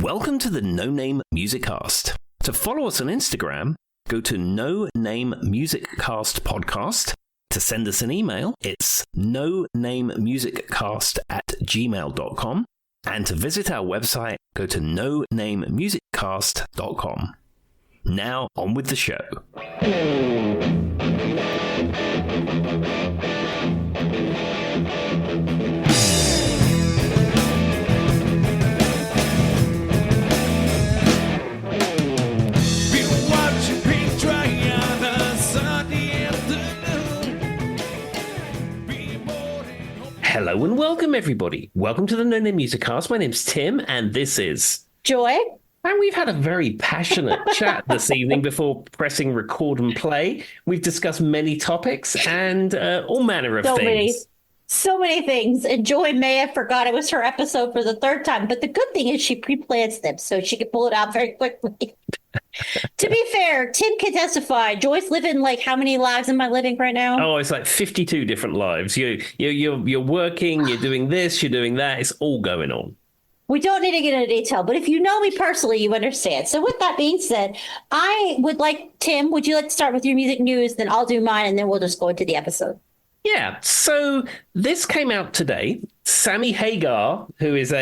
Welcome to the No Name Music Cast. To follow us on Instagram, go to No Name Music Cast Podcast. To send us an email, it's nonamemusiccast@gmail.com. And to visit our website, go to nonamemusiccast.com. Now, on with the show. Hello and welcome, everybody. Welcome to the No Name Music Cast. My name's Tim, and this is Joy. And we've had a very passionate chat this evening before pressing record and play. We've discussed many topics and all manner of things. So many things. And Joy may have forgot it was her episode for the third time, but the good thing is she pre-plans them so she can pull it out very quickly. To be fair, Tim can testify. Joy's living like how many lives am I living right now? Oh, it's like 52 different lives. You're working, you're doing this, you're doing that. It's all going on. We don't need to get into detail, but if you know me personally, you understand. So with that being said, I would like, Tim, would you like to start with your music news? Then I'll do mine, and then we'll just go into the episode. Yeah, so this came out today. Sammy Hagar, who is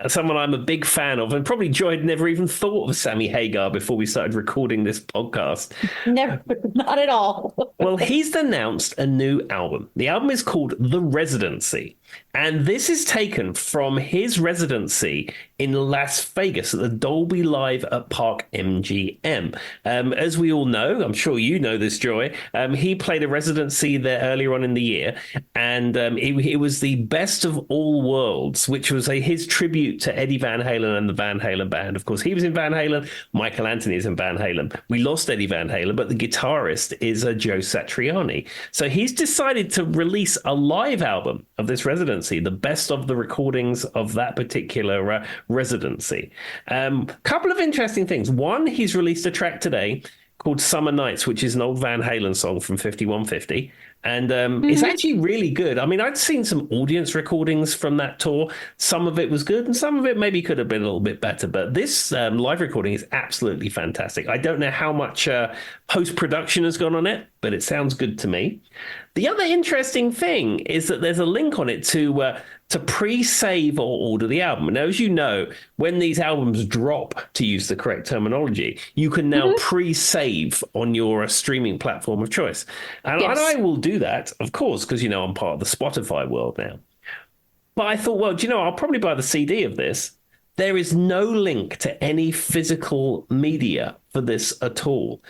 someone I'm a big fan of, and probably Joy had never even thought of Sammy Hagar before we started recording this podcast. Never, not at all. Well, he's announced a new album. The album is called The Residency, and this is taken from his residency in Las Vegas at the Dolby Live at Park MGM. As we all know, I'm sure you know this, Joy, he played a residency there earlier on in the year, and it was the Best of All Worlds, which was his tribute to Eddie Van Halen and the Van Halen band. Of course, he was in Van Halen. Michael Anthony is in Van Halen. We lost Eddie Van Halen, but the guitarist is Joe Satriani. So he's decided to release a live album of this residency, the best of the recordings of that particular residency. Couple of interesting things. One, he's released a track today called Summer Nights, which is an old Van Halen song from 5150. And it's actually really good. I mean, I'd seen some audience recordings from that tour. Some of it was good, and some of it maybe could have been a little bit better. But this live recording is absolutely fantastic. I don't know how much post-production has gone on it, but it sounds good to me. The other interesting thing is that there's a link on it to pre-save or order the album. Now, as you know, when these albums drop, to use the correct terminology, you can now pre-save on your streaming platform of choice. And I will do that, of course, because, I'm part of the Spotify world now. But I thought, well, I'll probably buy the CD of this. There is no link to any physical media for this at all.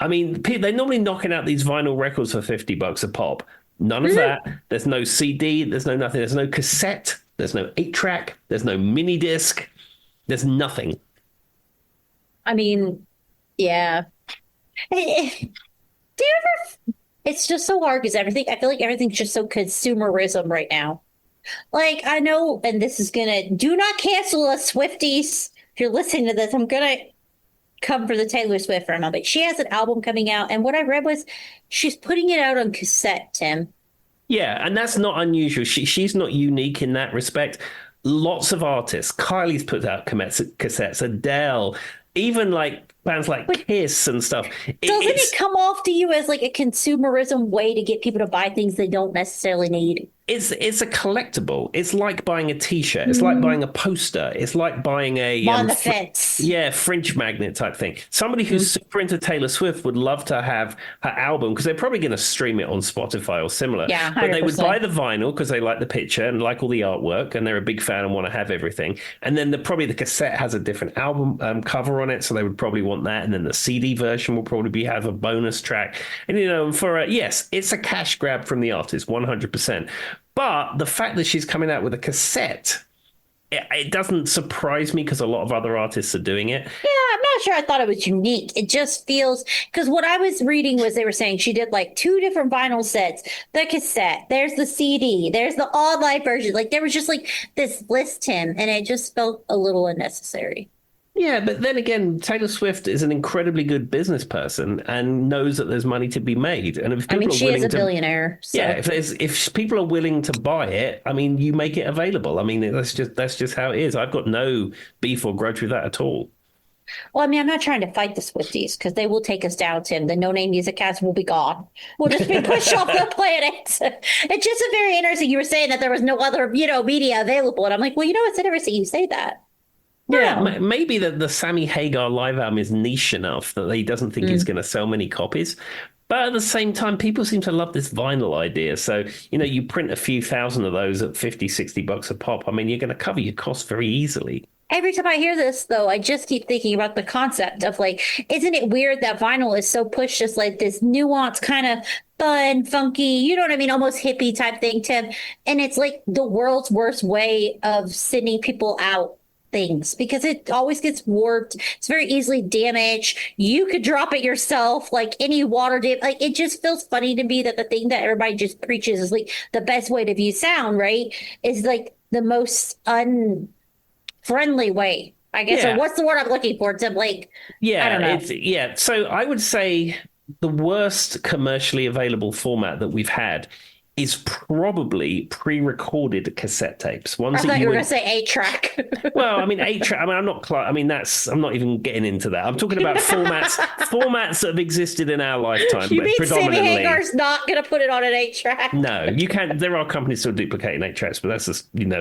I mean, they're normally knocking out these vinyl records for $50 a pop. None of that. There's no CD. There's no nothing. There's no cassette. There's no 8-track. There's no mini disc. There's nothing. I mean, yeah. Do you ever? It's just so hard because I feel like everything's just so consumerism right now. Like, I know, and this is do not cancel us, Swifties. If you're listening to this, I'm going to come for the Taylor Swift for a moment. She has an album coming out, and what I read was she's putting it out on cassette, Tim. Yeah, and that's not unusual. She's not unique in that respect. Lots of artists. Kylie's put out cassettes, Adele, even like bands like Kiss and stuff. Doesn't it come off to you as like a consumerism way to get people to buy things they don't necessarily need? It's a collectible. It's like buying a T-shirt. It's like buying a poster. It's like buying a on the fence. Fringe magnet type thing. Somebody who's super into Taylor Swift would love to have her album because they're probably going to stream it on Spotify or similar. Yeah, 100%. But they would buy the vinyl because they like the picture and like all the artwork, and they're a big fan and want to have everything. And then probably the cassette has a different album cover on it, so they would probably want that. And then the CD version will probably have a bonus track. And yes, it's a cash grab from the artist, 100%. But the fact that she's coming out with a cassette, it doesn't surprise me because a lot of other artists are doing it. Yeah, I'm not sure I thought it was unique. It just feels, because what I was reading was they were saying she did like 2 different vinyl sets, the cassette, there's the CD, there's the all live version. Like there was just like this list, Tim, and it just felt a little unnecessary. Yeah, but then again, Taylor Swift is an incredibly good business person and knows that there's money to be made. And if I mean, people are she is willing a to, billionaire, yeah, so. if people are willing to buy it, I mean, you make it available. I mean, that's just how it is. I've got no beef or grudge with that at all. Well, I mean, I'm not trying to fight the Swifties because they will take us down, Tim. The No Name Music Cast will be gone. We'll just be pushed off the planet. It's just a very interesting. You were saying that there was no other, media available, and I'm like, well, it's interesting you say that. Yeah, Wow. maybe the Sammy Hagar live album is niche enough that he doesn't think it's Mm. going to sell many copies. But at the same time, people seem to love this vinyl idea. So, you print a few thousand of those at 50, $60 a pop. I mean, you're going to cover your costs very easily. Every time I hear this, though, I just keep thinking about the concept of like, isn't it weird that vinyl is so pushed as like this nuanced kind of fun, funky, you know what I mean, almost hippie type thing, Tim. And it's like the world's worst way of sending people out things because it always gets warped. It's very easily damaged. You could drop it yourself, like any water dip. Like it just feels funny to me that the thing that everybody just preaches is like the best way to view sound, right? Is like the most friendly way, I guess, or Yeah. what's the word I'm looking for? To like, I Yeah, don't know. yeah. So I would say the worst commercially available format that we've had is probably pre-recorded cassette tapes, I ones that thought you you were gonna would. say 8 track. Well, I mean, eight track. I mean, I'm not. I mean, I'm not even getting into that. I'm talking about formats that have existed in our lifetime, You but mean Sammy predominantly. Hagar's not gonna put it on an 8 track? No, you can. There are companies still duplicating eight tracks, but that's a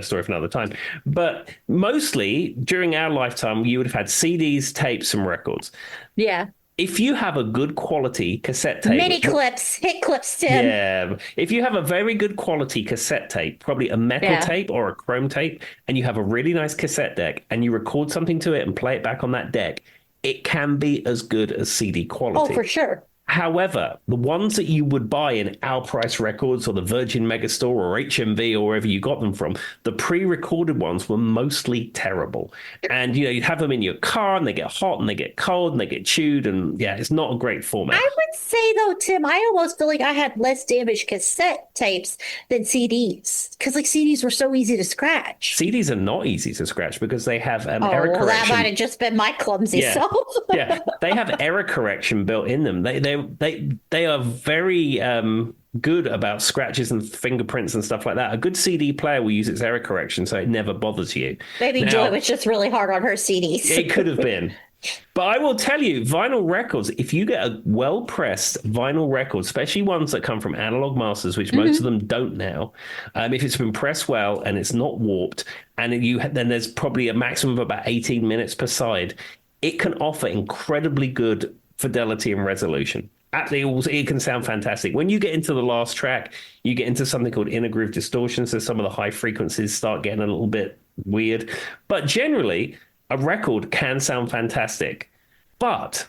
story for another time. But mostly during our lifetime, you would have had CDs, tapes, and records. Yeah. If you have a good quality cassette tape, Mini clips, hit clips, Tim. yeah, if you have a very good quality cassette tape, probably a metal Yeah. tape or a chrome tape, and you have a really nice cassette deck, and you record something to it and play it back on that deck, it can be as good as CD Oh, quality. for sure. However, the ones that you would buy in Our Price Records or the Virgin Megastore or HMV or wherever you got them from, the pre-recorded ones were mostly terrible. And you'd have them in your car and they get hot and they get cold and they get chewed and yeah, it's not a great format. I would say though, Tim, I almost feel like I had less damaged cassette tapes than CDs because like CDs were so easy to scratch. CDs are not easy to scratch because they have Oh, error well, that might correction. have just been my clumsy Yeah, self. yeah, they have error correction built in them. They are very good about scratches and fingerprints and stuff like that. A good CD player will use its error correction so it never bothers you. Maybe Joy Now, was just really hard on her CDs. it could have been. But I will tell you, vinyl records, if you get a well pressed vinyl record, especially ones that come from analog masters, which most of them don't now, if it's been pressed well and it's not warped, and then there's probably a maximum of about 18 minutes per side, it can offer incredibly good fidelity and resolution. It can sound fantastic. When you get into the last track, you get into something called inner groove distortion. So some of the high frequencies start getting a little bit weird. But generally, a record can sound fantastic. But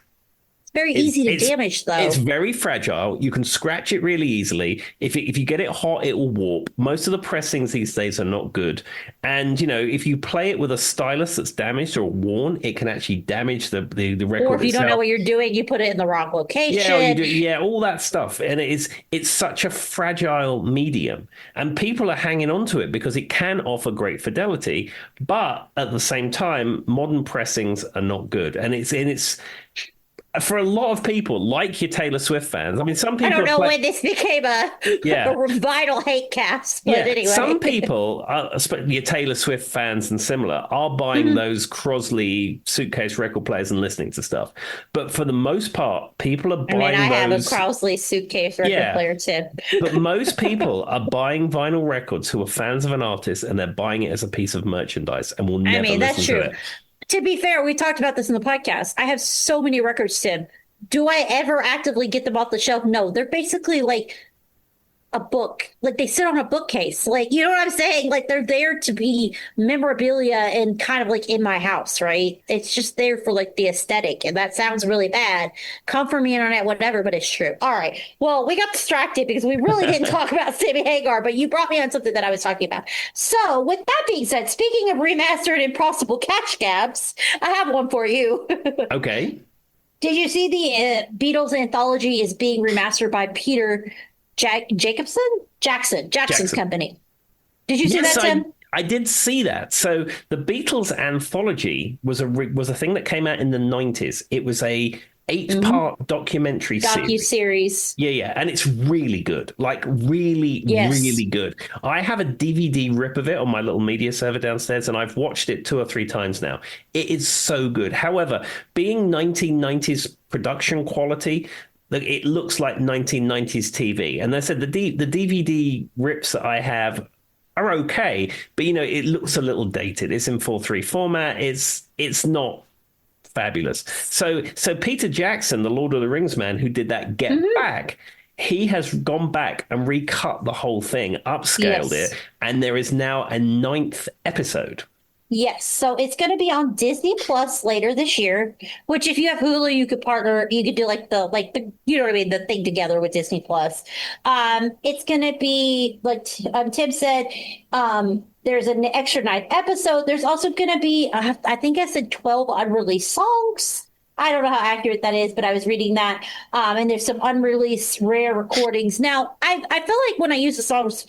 It's very it's easy to it's damage, it's though. very fragile. You can scratch it really easily. If you get it hot, it will warp. Most of the pressings these days are not good. And if you play it with a stylus that's damaged or worn, it can actually damage the Or record if you don't know itself. what you're doing, you put it in the wrong Yeah, or you location. do, yeah, all that stuff, and it's such a fragile medium, and people are hanging on to it because it can offer great fidelity, but at the same time, modern pressings are not good, and it's for a lot of people, like your Taylor Swift fans. I mean, some I people don't are know when this became a yeah. vital hate cast, but Yeah, some anyway. people, your Taylor Swift fans and similar, are buying Mhm. those Crosley suitcase record players and listening to stuff. But for the most part, people are I mean, I buying have a those. Crowley suitcase record Yeah, player too. but most people are buying vinyl records who are fans of an artist and they're buying it as a piece of merchandise and will I never mean, that's listen to true. it. To be fair, we talked about this in the podcast. I have so many records, Tim. Do I ever actively get them off the shelf? No, they're basically like a book. Like they sit on a bookcase. Like, you know what I'm saying? Like they're there to be memorabilia and kind of like in my house, right? It's just there for like the aesthetic. And that sounds really bad. Come for me, internet, whatever, but it's true. All right. Well, we got distracted because we really didn't talk about Sammy Hagar, but you brought me on something that I was talking about. So, with that being said, speaking of remastered impossible catch gaps, I have one for you. Okay. Did you see the Beatles anthology is being remastered by Peter Jacobson? Jackson's Jackson. company. Did you see Yes, that, Tim? I did see that. So the Beatles anthology was a thing that came out in the 90s. It was a Hmm. eight-part documentary series. Docu-series. Yeah, yeah, and it's really good. Like really, really Yes. good. I have a DVD rip of it on my little media server downstairs, and I've watched it two or three times now. It is so good. However, being 1990s production quality, it looks like 1990s TV. And they said the DVD rips that I have are okay, but it looks a little dated. It's in 4:3 format. It's not fabulous. So Peter Jackson, the Lord of the Rings man who did that Get Hmm. Back, he has gone back and recut the whole thing, upscaled it, Yes. and there is now a ninth episode. Yes, so it's going to be on Disney Plus later this year. Which, if you have Hulu, you could partner. You could do like the you know what I mean, the thing together with Disney Plus. It's going to be like Tim said. There's an extra ninth episode. There's also going to be I think I said 12 unreleased songs. I don't know how accurate that is, but I was reading that. And there's some unreleased rare recordings. Now, I feel like when I use the songs,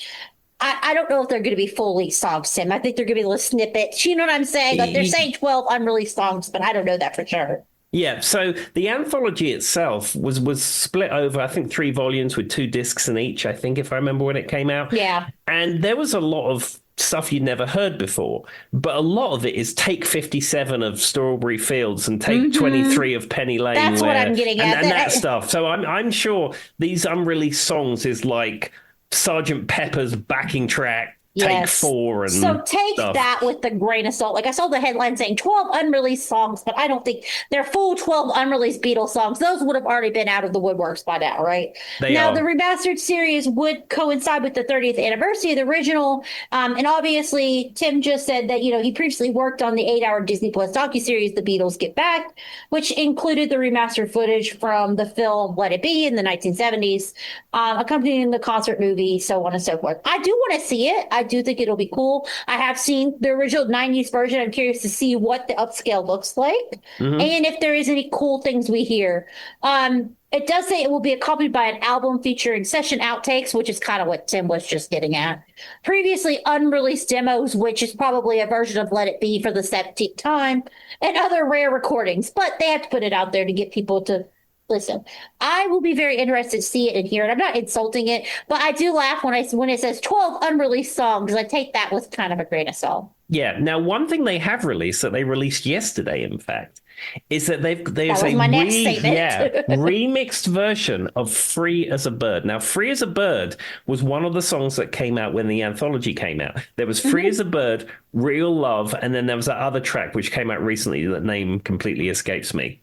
I don't know if they're going to be fully songs, Tim. I think they're going to be little snippets. You know what I'm saying? Like they're saying 12 unreleased songs, but I don't know that for sure. Yeah, so the anthology itself was split over, I think, three volumes with two discs in each, I think, if I remember when it came out. Yeah. And there was a lot of stuff you'd never heard before, but a lot of it is take 57 of Strawberry Fields and take Hmm. 23 of Penny Lane, That's what where I'm getting and, at. and that stuff. So I'm sure these unreleased songs is like Sergeant Pepper's backing track, take Yes. four So and take stuff. that with a grain of salt. Like I saw the headline saying 12 unreleased songs, but I don't think they're full 12 unreleased Beatles songs. Those would have already been out of the woodworks by now, right? They Now, the are. remastered series would coincide with the 30th anniversary of the original. And obviously, Tim just said that, he previously worked on the 8-hour Disney Plus docuseries, The Beatles Get Back, which included the remastered footage from the film Let It Be in the 1970s, accompanying the concert movie, so on and so forth. I do want to see it. I do think it'll be cool. I have seen the original 90s version. I'm curious to see what the upscale looks like Mhm. and if there is any cool things we hear. It does say it will be accompanied by an album featuring session outtakes, which is kind of what Tim was just getting at. Previously unreleased demos, which is probably a version of Let It Be for the 17th time, and other rare recordings, but they have to put it out there to get people to listen. I will be very interested to see it and hear it. I'm not insulting it, but I do laugh when it says 12 unreleased songs. I take that with kind of a grain of salt. Yeah. Now, one thing they have released that they released yesterday, in fact, is that That there's was a my next statement. remixed version of "Free as a Bird." Now, "Free as a Bird" was one of the songs that came out when the anthology came out. There was "Free as Mhm. a Bird," "Real Love," and then there was that other track which came out recently. That name completely escapes me.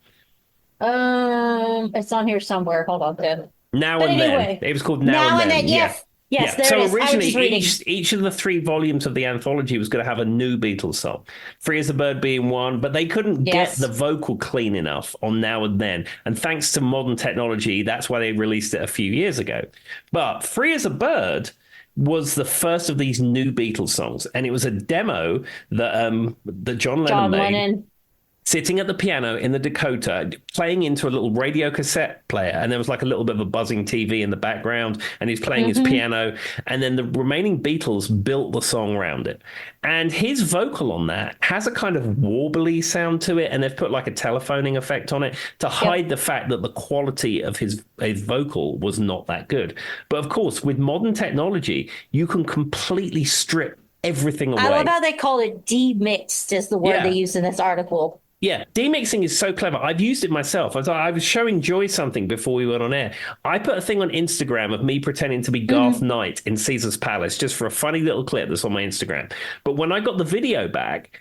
It's on here somewhere. Hold on, Tim. Now But and Then. anyway, It was called Now and now and Then. then, Yeah. yes, yes, Yeah. there it So is. I was originally, just reading. each of the three volumes of the anthology was going to have a new Beatles song, "Free as a Bird" being one, but they couldn't get the Yes. vocal clean enough on Now and Then. And thanks to modern technology, that's why they released it a few years ago. But "Free as a Bird" was the first of these new Beatles songs, and it was a demo that John Lennon John made, Lennon. sitting at the piano in the Dakota, playing into a little radio cassette player. And there was like a little bit of a buzzing TV in the background, and he's playing his Hmm. piano. And then the remaining Beatles built the song around it. And his vocal on that has a kind of warbly sound to it. And they've put like a telephoning effect on it to hide Yep. the fact that the quality of his vocal was not that good. But of course, with modern technology, you can completely strip everything I love away. how they call it demixed is the word they Yeah. use in this article. Yeah, demixing is so clever. I've used it myself. I was showing Joy something before we went on air. I put a thing on Instagram of me pretending to be Garth Hmm. Knight in Caesar's Palace just for a funny little clip that's on my Instagram. But when I got the video back,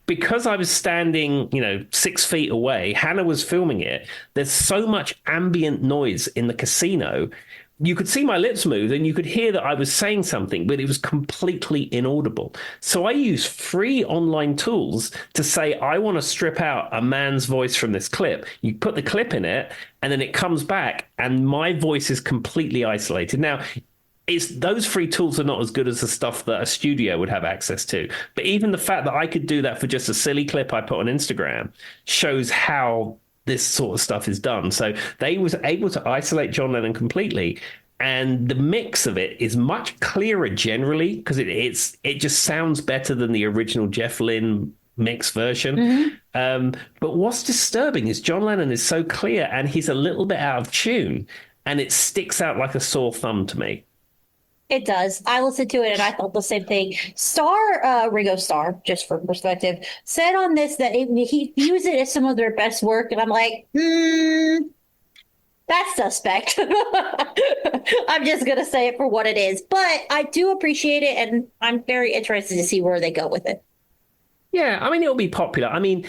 because I was standing, 6 feet away, Hannah was filming it. There's so much ambient noise in the casino. You could see my lips move and you could hear that I was saying something, but it was completely inaudible. So I use free online tools to say, I want to strip out a man's voice from this clip. You put the clip in it, and then it comes back, and my voice is completely isolated. Now, those free tools are not as good as the stuff that a studio would have access to. But even the fact that I could do that for just a silly clip I put on Instagram shows how this sort of stuff is done. So they was able to isolate John Lennon completely and the mix of it is much clearer generally because it just sounds better than the original Jeff Lynne mix version. Hmm. But what's disturbing is John Lennon is so clear and he's a little bit out of tune, and it sticks out like a sore thumb to me. It does. I listened to it and I thought the same thing. Ringo Starr, just for perspective, said on this that he views it as some of their best work, and I'm like, that's suspect. I'm just gonna say it for what it is, but I do appreciate it, and I'm very interested to see where they go with it. Yeah, I mean, it'll be popular. I mean,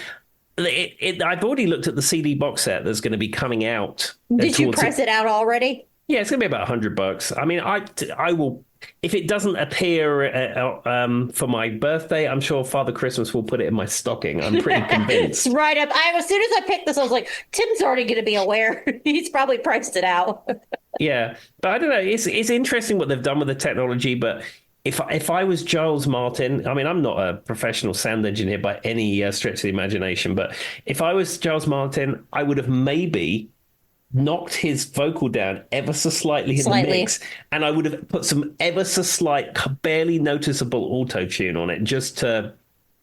I've already looked at the CD box set that's going to be coming out. Did you press it out already? Yeah, it's going to be about $100. I mean, I will, if it doesn't appear for my birthday, I'm sure Father Christmas will put it in my stocking. I'm pretty convinced. Right up. As soon as I picked this, I was like, Tim's already going to be aware. He's probably priced it out. Yeah, but I don't know. It's interesting what they've done with the technology, but if I was Giles Martin, I mean, I'm not a professional sound engineer by any stretch of the imagination, but if I was Giles Martin, I would have maybe knocked his vocal down ever so slightly in the mix, and I would have put some ever so slight, barely noticeable auto tune on it just to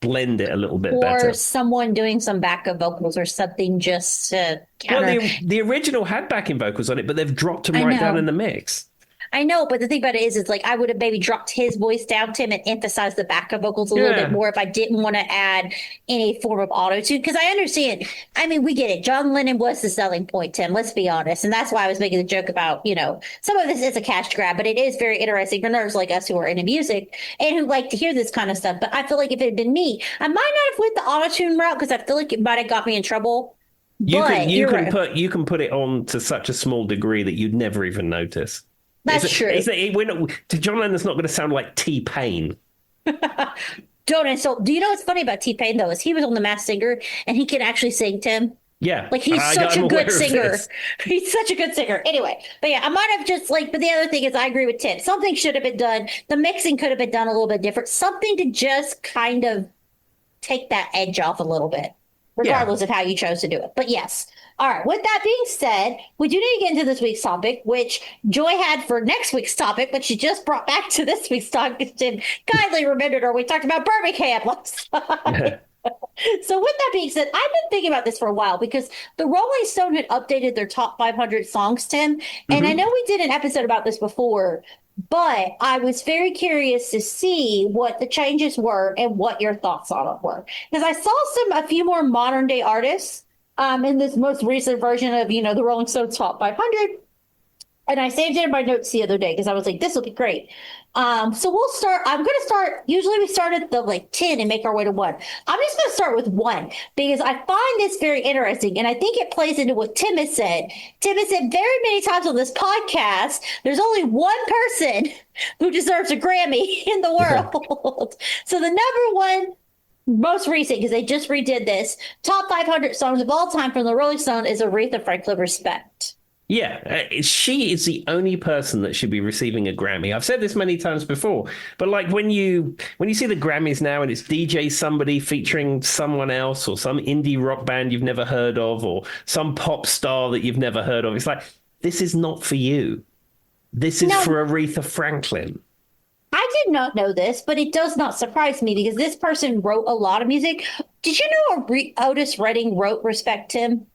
blend it a little bit better. Or someone doing some backup vocals or something just to counter. Well, the original had backing vocals on it, but they've dropped them right down in the mix. I know, but the thing about it is, it's like I would have maybe dropped his voice down, Tim, and emphasized the backup vocals a little bit more if I didn't want to add any form of auto tune. Because I understand. I mean, we get it. John Lennon was the selling point, Tim. Let's be honest, and that's why I was making the joke about some of this is a cash grab, but it is very interesting for nerds like us who are into music and who like to hear this kind of stuff. But I feel like if it had been me, I might not have went the auto tune route because I feel like it might have got me in trouble. You can put it on to such a small degree that you'd never even notice. That's true. John Lennon's not going to sound like T-Pain. Don't insult. Do you know what's funny about T-Pain, though, is he was on The Masked Singer, and he can actually sing, Tim. Yeah. Like, he's such a good singer. He's such a good singer. Anyway, but yeah, I might have just, but the other thing is I agree with Tim. Something should have been done. The mixing could have been done a little bit different. Something to just kind of take that edge off a little bit, regardless of how you chose to do it. But yes. All right. With that being said, we do need to get into this week's topic, which Joy had for next week's topic, but she just brought back to this week's topic. Tim kindly reminded her we talked about Birmingham last time. So with that being said, I've been thinking about this for a while because the Rolling Stone had updated their top 500 songs, Tim. And I know we did an episode about this before, but I was very curious to see what the changes were and what your thoughts on it were. Because I saw a few more modern day artists in this most recent version of, the Rolling Stones Top 500. And I saved it in my notes the other day because I was like, this will be great. So we'll start. I'm going to start. Usually we start at the 10 and make our way to 1. I'm just going to start with 1 because I find this very interesting. And I think it plays into what Tim has said. Tim has said very many times on this podcast, there's only one person who deserves a Grammy in the world. So the number one most recent, because they just redid this, top 500 songs of all time from the Rolling Stone is Aretha Franklin Respect. Yeah, she is the only person that should be receiving a Grammy. I've said this many times before, but when you see the Grammys now and it's DJ somebody featuring someone else or some indie rock band you've never heard of or some pop star that you've never heard of, it's like, this is not for you. This is for Aretha Franklin. I did not know this, but it does not surprise me because this person wrote a lot of music. Did you know Otis Redding wrote Respect, Tim?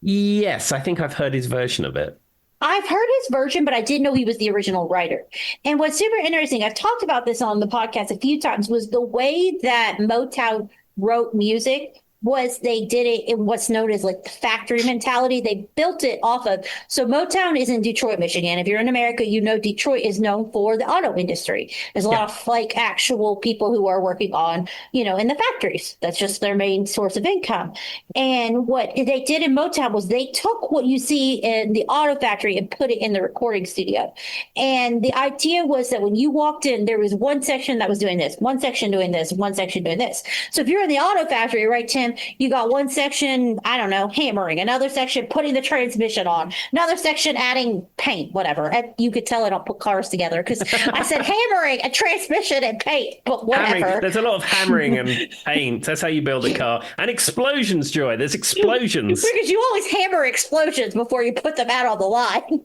Yes, I think I've heard his version of it. I've heard his version, but I didn't know he was the original writer. And what's super interesting, I've talked about this on the podcast a few times, was the way that Motown wrote music was they did it in what's known as the factory mentality. They built it off of. So Motown is in Detroit, Michigan. If you're in America, Detroit is known for the auto industry. There's a lot of actual people who are working on, in the factories. That's just their main source of income. And what they did in Motown was they took what you see in the auto factory and put it in the recording studio. And the idea was that when you walked in, there was one section that was doing this, one section doing this, one section doing this. So if you're in the auto factory, right, Tim, you got one section, I don't know, hammering, another section putting the transmission on, another section adding paint, whatever. And you could tell I don't put cars together because I said hammering, a transmission, and paint, but whatever. Hammering. There's a lot of hammering and paint. That's how you build a car. And explosions, Joy. There's explosions. Because you always hammer explosions before you put them out on the line.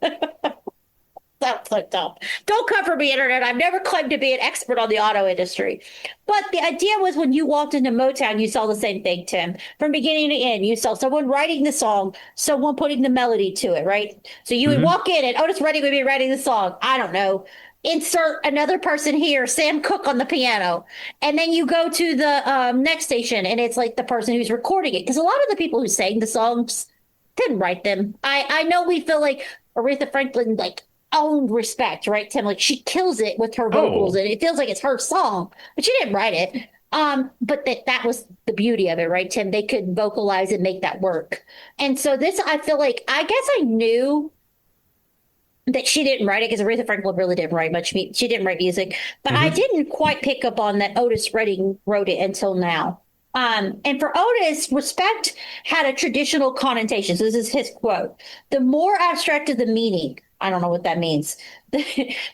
That's so dumb. Don't come for me, internet. I've never claimed to be an expert on the auto industry. But the idea was when you walked into Motown, you saw the same thing, Tim. From beginning to end, you saw someone writing the song, someone putting the melody to it, right? So you would Hmm. walk in and Otis Redding would be writing the song. I don't know. Insert another person here, Sam Cooke on the piano. And then you go to the next station and it's like the person who's recording it. Because a lot of the people who sang the songs didn't write them. I know we feel like Aretha Franklin like owned respect, right, Tim? Like she kills it with her vocals Oh, and it feels like it's her song, but she didn't write it. But that was the beauty of it, right, Tim? They could vocalize and make that work. And so this, I feel like, I guess I knew that she didn't write it because Aretha Franklin really didn't write much. She didn't write music, but I hmm. didn't quite pick up on that Otis Redding wrote it until now. And for Otis, respect had a traditional connotation. So this is his quote: "The more abstract of the meaning." I don't know what that means.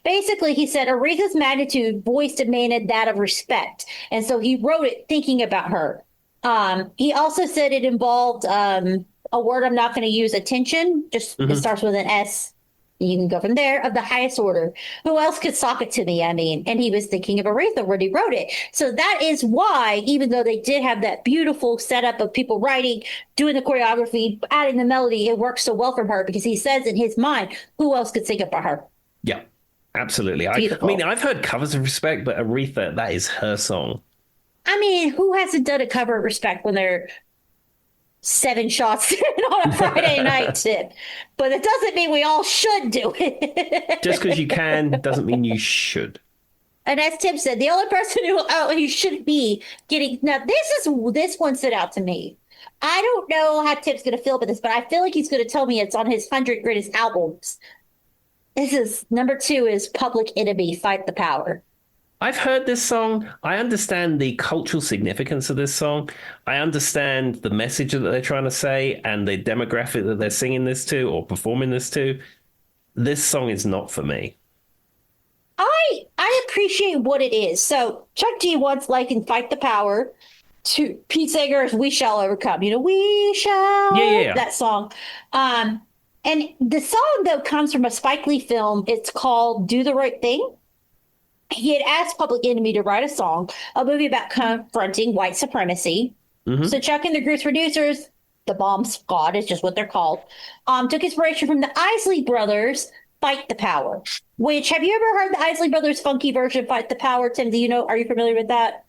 Basically, he said Aretha's magnitude voice demanded that of respect, and so he wrote it thinking about her. He also said it involved a word I'm not going to use, attention. Just it Hmm. starts with an S. You can go from there, of the highest order. Who else could sock it to me? I mean, and he was thinking of Aretha when he wrote it. So that is why, even though they did have that beautiful setup of people writing, doing the choreography, adding the melody, it works so well from her because he says in his mind, who else could sing it for her? Yeah, absolutely. I mean, Beautiful. I've heard covers of Respect, but Aretha, that is her song. I mean, who hasn't done a cover of Respect when they're seven shots on a Friday night tip? But it doesn't mean we all should do Just because you it. can doesn't mean you should. And as Tim said, the only person who should be getting now this one stood out to me. I don't know how Tim's going to feel about this, but I feel like he's going to tell me it's on his 100 greatest albums. This is number two is Public Enemy, Fight the Power. I've heard this song. I understand the cultural significance of this song. I understand the message that they're trying to say and the demographic that they're singing this to or performing this to. This song is not for me. I appreciate what it is. So Chuck D once likened Fight the Power to Pete Seeger's We Shall Overcome. You know, We Yeah, yeah, Shall, yeah. that song. Um, and the song, though, comes from a Spike Lee film. It's called Do the Right Thing. He had asked Public Enemy to write a song, a movie about confronting white supremacy. So Hmm. Chuck and the group's producers, the Bomb Squad is just what they're called, took inspiration from the Isley Brothers' Fight the Power. Which, have you ever heard the Isley Brothers' funky version, Fight the Power? Tim, do you know? Are you familiar with that?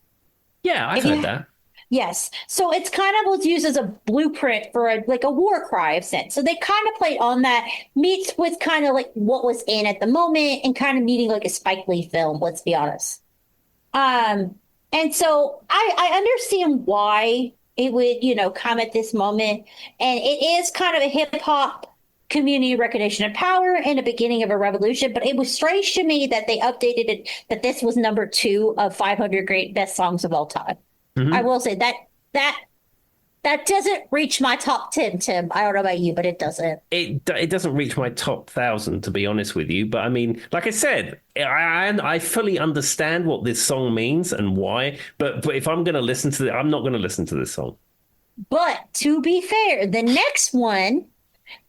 Yeah, I've If heard you that. Yes. So it's kind of was used as a blueprint for like a war cry of sense. So they kind of played on that, meets with kind of like what was in at the moment and kind of needing like a Spike Lee film, let's be honest. Um, and so I understand why it would, come at this moment. And it is kind of a hip hop community recognition of power and a beginning of a revolution. But it was strange to me that they updated it, that this was number two of 500 great best songs of all time. I Hmm. will say that that doesn't reach my top 10, Tim. I don't know about you, but it doesn't. It doesn't reach my top 1,000 to be honest with you, but I mean, like I said, I fully understand what this song means and why. But if I'm going to listen to it, I'm not going to listen to this song. But to be fair, the next one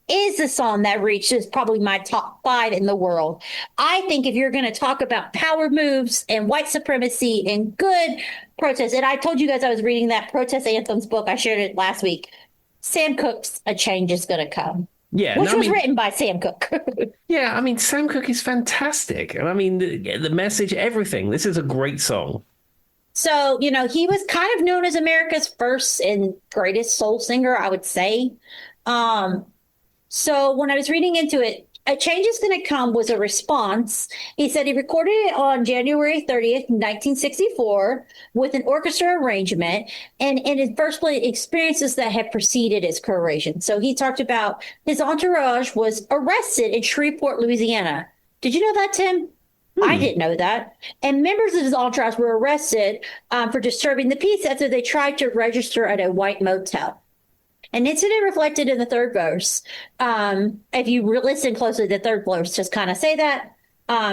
is the song that reaches probably my top five in the world. I think if you're going to talk about power moves and white supremacy and good protests, and I told you guys I was reading that protest anthems book. I shared it last week. Sam Cooke's A Change is Going to Come, Yeah, no, which I was mean, written by Sam Cooke. yeah, I mean, Sam Cooke is fantastic, and I mean, the message, everything. This is a great song. So, he was kind of known as America's first and greatest soul singer, I would say. Um, So when I was reading into it, A Change is Gonna Come was a response. He said he recorded it on January 30th, 1964, with an orchestra arrangement and in his first place experiences that had preceded his creation. So he talked about his entourage was arrested in Shreveport, Louisiana. Did you know that, Tim? I Hmm. didn't know that. And members of his entourage were arrested for disturbing the peace after they tried to register at a white motel. An incident reflected in the third verse. If you listen closely, the third verse just kind of say that.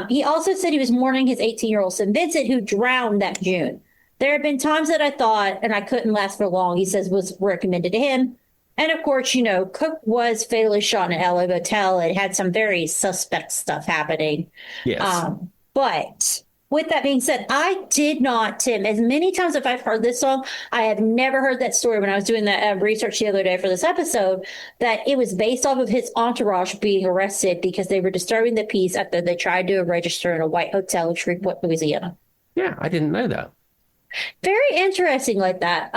He also said he was mourning his 18-year-old son Vincent, who drowned that June. There have been times that I thought, and I couldn't last for long, he says was recommended to him. And of course, Cook was fatally shot in an LA motel and had some very suspect stuff happening. Yes. But with that being said, I did not, Tim, as many times as I've heard this song, I have never heard that story when I was doing that research the other day for this episode, that it was based off of his entourage being arrested because they were disturbing the peace after they tried to register in a white hotel in Shreveport, Louisiana. Yeah, I didn't know that. Very interesting like that.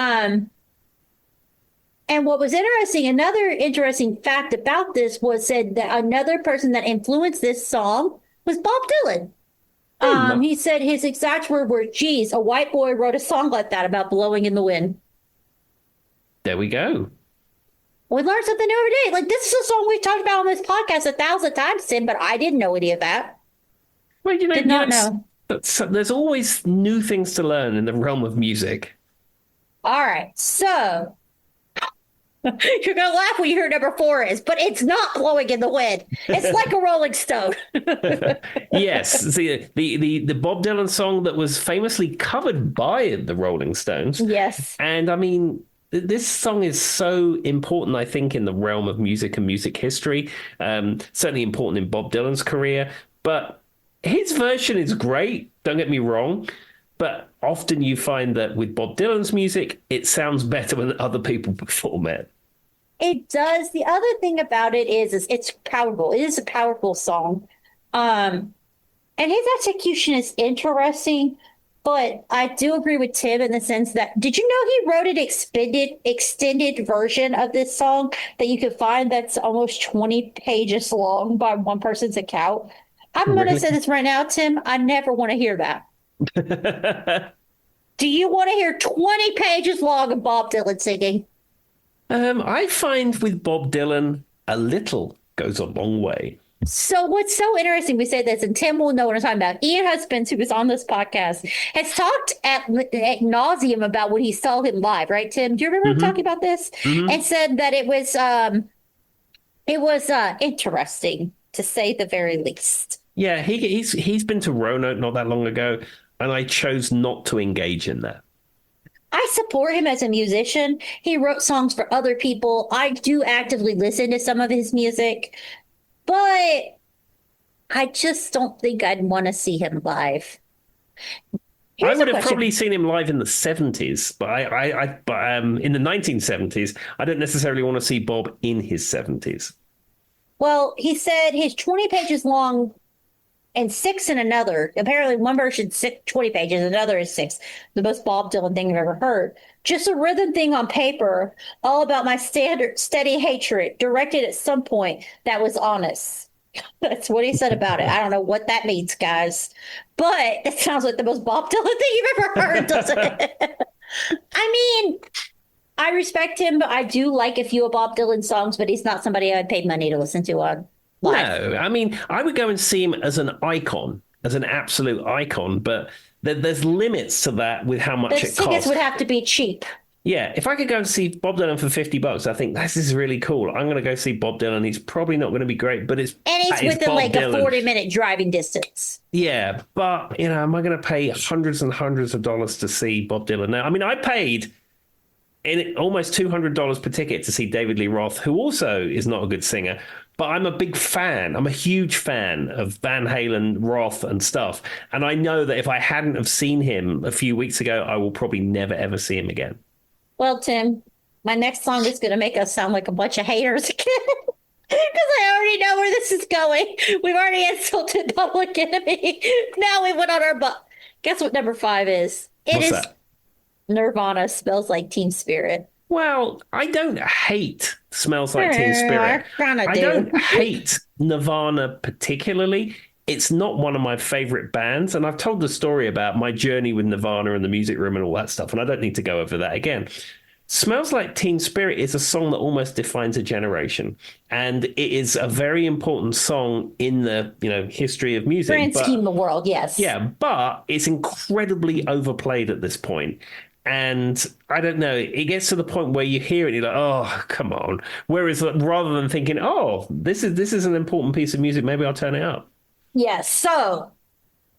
And what was interesting, another interesting fact about this was said that another person that influenced this song was Bob Dylan. Hmm. He said his exact word were, geez, a white boy wrote a song like that about blowing in the wind. There we go. We learn something new every day. Like, this is a song we've talked about on this podcast 1,000 times, Tim, but I didn't know any of that. Well, Did not know. there's always new things to learn in the realm of music. All right. So you're going to laugh when you hear number 4 is, but it's not blowing in the wind. It's like a Rolling Stone. Yes, the Bob Dylan song that was famously covered by the Rolling Stones. Yes. And I mean, this song is so important, I think, in the realm of music and music history. Certainly important in Bob Dylan's career. But his version is great, don't get me wrong. But often you find that with Bob Dylan's music, it sounds better when other people perform it. It does. The other thing about it is it's powerful. It is a powerful song. And his execution is interesting, but I do agree with Tim in the sense that did you know he wrote an extended version of this song that you could find that's almost 20 pages long by one person's account? I'm going to Really? say this right now, Tim. I never want to hear that. Do you want to hear 20 pages long of Bob Dylan singing? I find with Bob Dylan, a little goes a long way. So what's so interesting, we say this, and Tim will know what I'm talking about. Ian Husbands, who was on this podcast, has talked at nauseum about when he saw him live, right, Tim? Do you remember him Hmm. talking about this? Hmm. And said that it was interesting to say the very least. Yeah, he's been to Roanoke not that long ago, and I chose not to engage in that. I support him as a musician. He wrote songs for other people. I do actively listen to some of his music, but I just don't think I'd want to see him live. I Here's a would have question. probably seen him live in the 70s, but in the 1970s, I don't necessarily want to see Bob in his 70s. Well, he said his 20 pages long and 6 in another. Apparently, one version 20 pages, another is 6. The most Bob Dylan thing I've ever heard. Just a rhythm thing on paper, all about my standard steady hatred, directed at some point that was honest. That's what he said about it. I don't know what that means, guys, but it sounds like the most Bob Dylan thing you've ever heard, doesn't it? I mean, I respect him, but I do like a few of Bob Dylan songs, but he's not somebody I'd pay money to listen to on live. No, I mean, I would go and see him as an icon, as an absolute icon, but there's limits to that with how The much it tickets costs. would have to be cheap. Yeah, if I could go and see Bob Dylan for $50, I think this is really cool. I'm going to go see Bob Dylan. He's probably not going to be great, but And that it's is within Bob like a Dylan. 40-minute driving distance. Yeah, but am I going to pay hundreds and hundreds of dollars to see Bob Dylan now? I mean, I paid almost $200 per ticket to see David Lee Roth, who also is not a good singer. But I'm a big fan. I'm a huge fan of Van Halen, Roth, and stuff. And I know that if I hadn't have seen him a few weeks ago, I will probably never ever see him again. Well, Tim, my next song is going to make us sound like a bunch of haters again. Because I already know where this is going. We've already insulted Public Enemy. Now we went on our butt. Guess what number 5 is? It What's is that? Nirvana, Smells Like Teen Spirit. Well, I don't hate Smells Like Teen Spirit. Kinda I do. don't hate Nirvana particularly. It's not one of my favorite bands. And I've told the story about my journey with Nirvana and the music room and all that stuff. And I don't need to go over that again. Smells Like Teen Spirit is a song that almost defines a generation. And it is a very important song in the, history of music. Grand scheme of the world, yes. Yeah, but it's incredibly overplayed at this point. And I don't know, it gets to the point where you hear it and you're like, oh, come on. Whereas rather than thinking, oh, this is an important piece of music, maybe I'll turn it up. Yes. So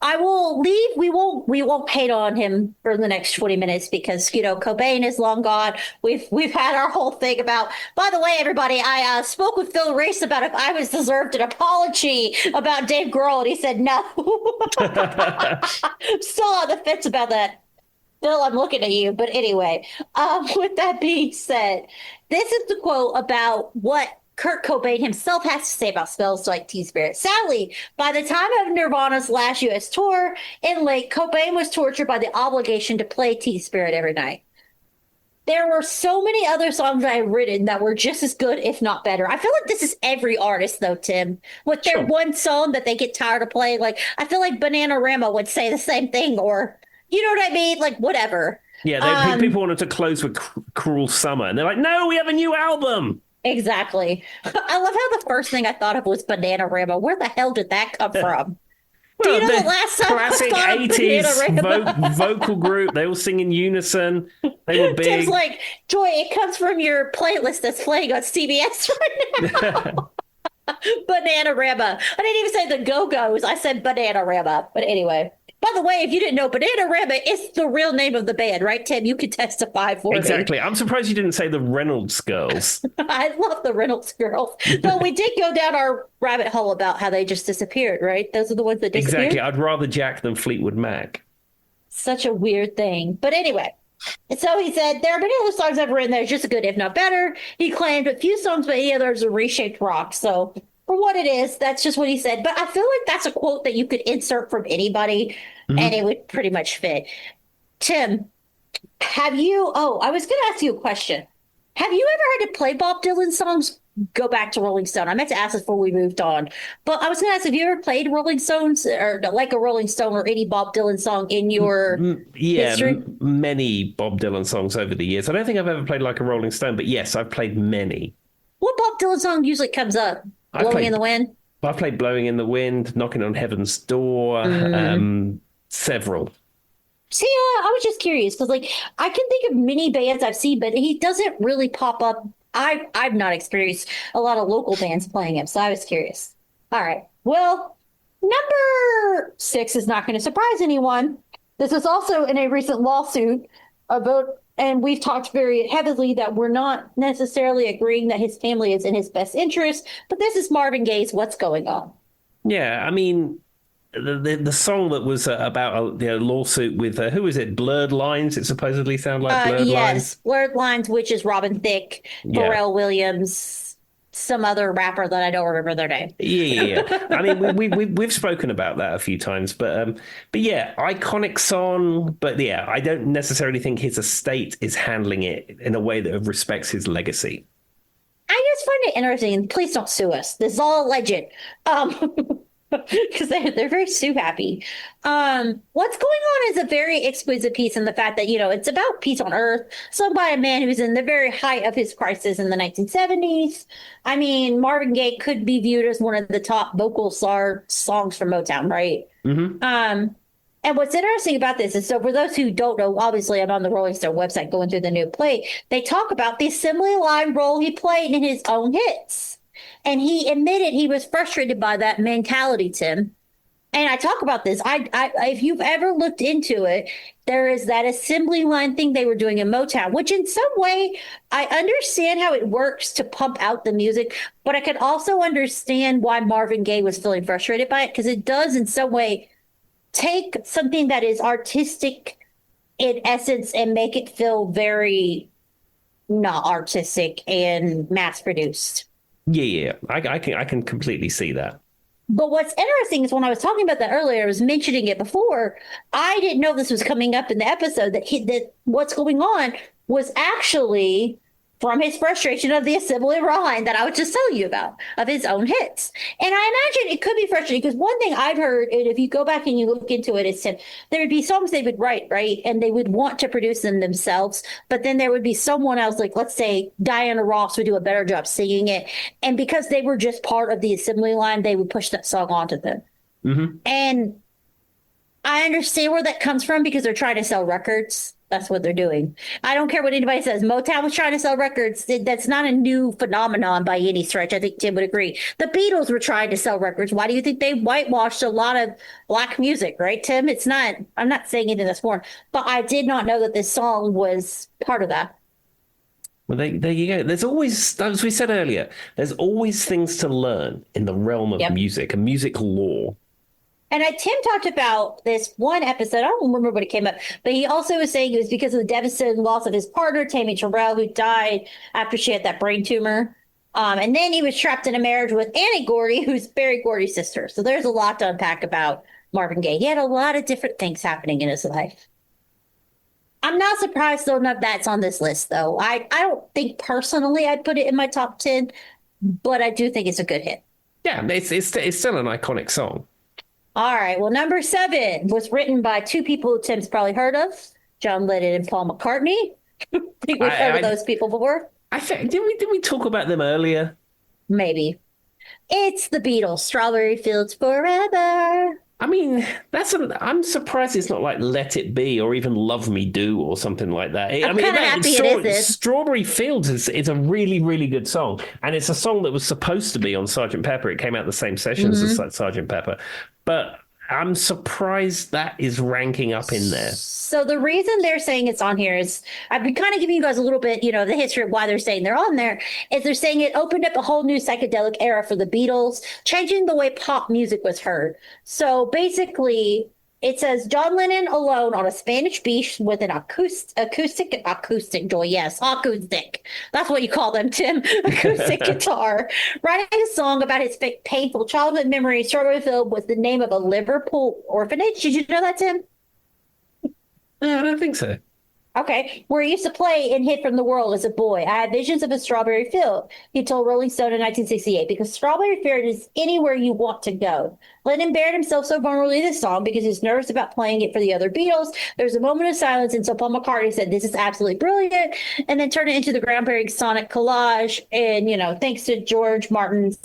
I will leave. We won't hate on him for the next 20 minutes because, Cobain is long gone. We've had our whole thing about, by the way, everybody, I spoke with Phil Reese about if I was deserved an apology about Dave Grohl, and he said no. Still on the fence about that. Phil, I'm looking at you. But anyway, with that being said, this is the quote about what Kurt Cobain himself has to say about Smells Like Teen Spirit. Sadly, by the time of Nirvana's last U.S. tour in late, Cobain was tortured by the obligation to play Teen Spirit every night. There were so many other songs I had written that were just as good, if not better. I feel like this is every artist, though, Tim, with their Sure. one song that they get tired of playing. Like, I feel like Bananarama would say the same thing, or, you know what I mean? Like, whatever. Yeah, Um, people wanted to close with Cruel Summer, and they're like, no, we have a new album. exactly. I love how the first thing I thought of was Bananarama. Where the hell did that come from? Do you Well, know the the last time I classic thought of 80s Bananarama? vocal group. They all sing in unison. They were Tim's big. like, Joy, it comes from your playlist that's playing on CBS right now. Bananarama. I didn't even say the Go-Go's. I said Bananarama. But anyway. By the way, if you didn't know, Bananarama is the real name of the band, right, Tim? You could testify for me. Exactly. I'm surprised you didn't say the Reynolds Girls. I love the Reynolds girls. Though we did go down our rabbit hole about how they just disappeared, right? Those are the ones that Exactly. disappeared. I'd rather Jack than Fleetwood Mac. Such a weird thing. But anyway, and so he said, there are many other songs I've written that are just as good, if not better. He claimed a few songs by any others are reshaped rock. So for what it is, that's just what he said. But I feel like that's a quote that you could insert from anybody and Hmm. it would pretty much fit. Tim, I was going to ask you a question. Have you ever had to play Bob Dylan songs? Go back to Rolling Stone. I meant to ask this before we moved on, but I was going to ask, have you ever played Rolling Stones or like a Rolling Stone or any Bob Dylan song in your Yeah, history? many Bob Dylan songs over the years. I don't think I've ever played like a Rolling Stone, but yes, I've played many. What Bob Dylan song usually comes up? I've Blowing in the played Wind? I've played Blowing in the Wind, Knocking on Heaven's Door, Mm. several. See, I was just curious because, like, I can think of many bands I've seen, but he doesn't really pop up. I've not experienced a lot of local bands playing him, so I was curious. All right. Well, number 6 is not going to surprise anyone. This is also in a recent lawsuit about, and we've talked very heavily that we're not necessarily agreeing that his family is in his best interest, but this is Marvin Gaye's "What's Going On." Yeah, I mean, the song that was about the lawsuit with who is it? Blurred Lines. It supposedly sounded like Blurred Yes, Lines. Blurred Lines, which is Robin Thicke, Yeah. Pharrell Williams, some other rapper that I don't remember their name. Yeah. I mean, we've spoken about that a few times, but yeah, iconic song. But yeah, I don't necessarily think his estate is handling it in a way that respects his legacy. I just find it interesting. Please don't sue us. This is all alleged. Because they're very sue happy. What's going on is a very exquisite piece in the fact that, it's about peace on earth, sung by a man who's in the very height of his crisis in the 1970s. I mean, Marvin Gaye could be viewed as one of the top vocal star songs from Motown, right? Hmm. And what's interesting about this is, so for those who don't know, obviously I'm on the Rolling Stone website going through the new play. They talk about the assembly line role he played in his own hits. And he admitted he was frustrated by that mentality, Tim. And I talk about this. If you've ever looked into it, there is that assembly line thing they were doing in Motown, which in some way I understand how it works to pump out the music, but I could also understand why Marvin Gaye was feeling frustrated by it because it does in some way take something that is artistic in essence and make it feel very not artistic and mass produced. Yeah. I can completely see that. But what's interesting is when I was talking about that earlier, I was mentioning it before. I didn't know this was coming up in the episode that what's going on was actually from his frustration of the assembly line that I was just telling you about of his own hits. And I imagine it could be frustrating because one thing I've heard, and if you go back and you look into it, is that there would be songs they would write, right? And they would want to produce them themselves. But then there would be someone else, like let's say Diana Ross would do a better job singing it. And because they were just part of the assembly line, they would push that song onto them. Hmm. And I understand where that comes from because they're trying to sell records. That's what they're doing. I don't care what anybody says. Motown was trying to sell records. That's not a new phenomenon by any stretch. I think Tim would agree. The Beatles were trying to sell records. Why do you think they whitewashed a lot of black music, right, Tim? It's not, I'm not saying it in this form, but I did not know that this song was part of that. Well, there you go. There's always, as we said earlier, there's always things to learn in the realm of Yep. music and music lore. And Tim talked about this one episode. I don't remember when it came up, but he also was saying it was because of the devastating loss of his partner, Tammy Terrell, who died after she had that brain tumor. And then he was trapped in a marriage with Annie Gordy, who's Barry Gordy's sister. So there's a lot to unpack about Marvin Gaye. He had a lot of different things happening in his life. I'm not surprised though none of that's on this list, though. I don't think personally I'd put it in my top 10, but I do think it's a good hit. Yeah, it's still an iconic song. All right. Well, number 7 was written by two people who Tim's probably heard of, John Lennon and Paul McCartney. I think we've heard of those people before. I think did we talk about them earlier? Maybe. It's the Beatles, Strawberry Fields Forever. I mean, I'm surprised it's not like Let It Be or even Love Me Do or something like that. I'm kind of happy it isn't. Strawberry Fields is a really, really good song. And it's a song that was supposed to be on Sergeant Pepper. It came out the same sessions as Sergeant Pepper. But I'm surprised that is ranking up in there. So the reason they're saying it's on here is I've been kind of giving you guys a little bit, the history of why they're saying they're on there. Is they're saying it opened up a whole new psychedelic era for the Beatles, changing the way pop music was heard. So basically, it says John Lennon alone on a Spanish beach with an acoustic joy. Yes, acoustic. That's what you call them, Tim. Acoustic guitar. Writing a song about his painful childhood memory. Strawberry Field was the name of a Liverpool orphanage. Did you know that, Tim? I don't think so. Okay, where he used to play and hid from the world as a boy. I had visions of a strawberry field, he told Rolling Stone in 1968, because Strawberry Field is anywhere you want to go. Lennon bared himself so vulnerably in this song because he's nervous about playing it for the other Beatles. There was a moment of silence, and so Paul McCartney said, "This is absolutely brilliant," and then turned it into the groundbreaking sonic collage. And, thanks to George Martin's,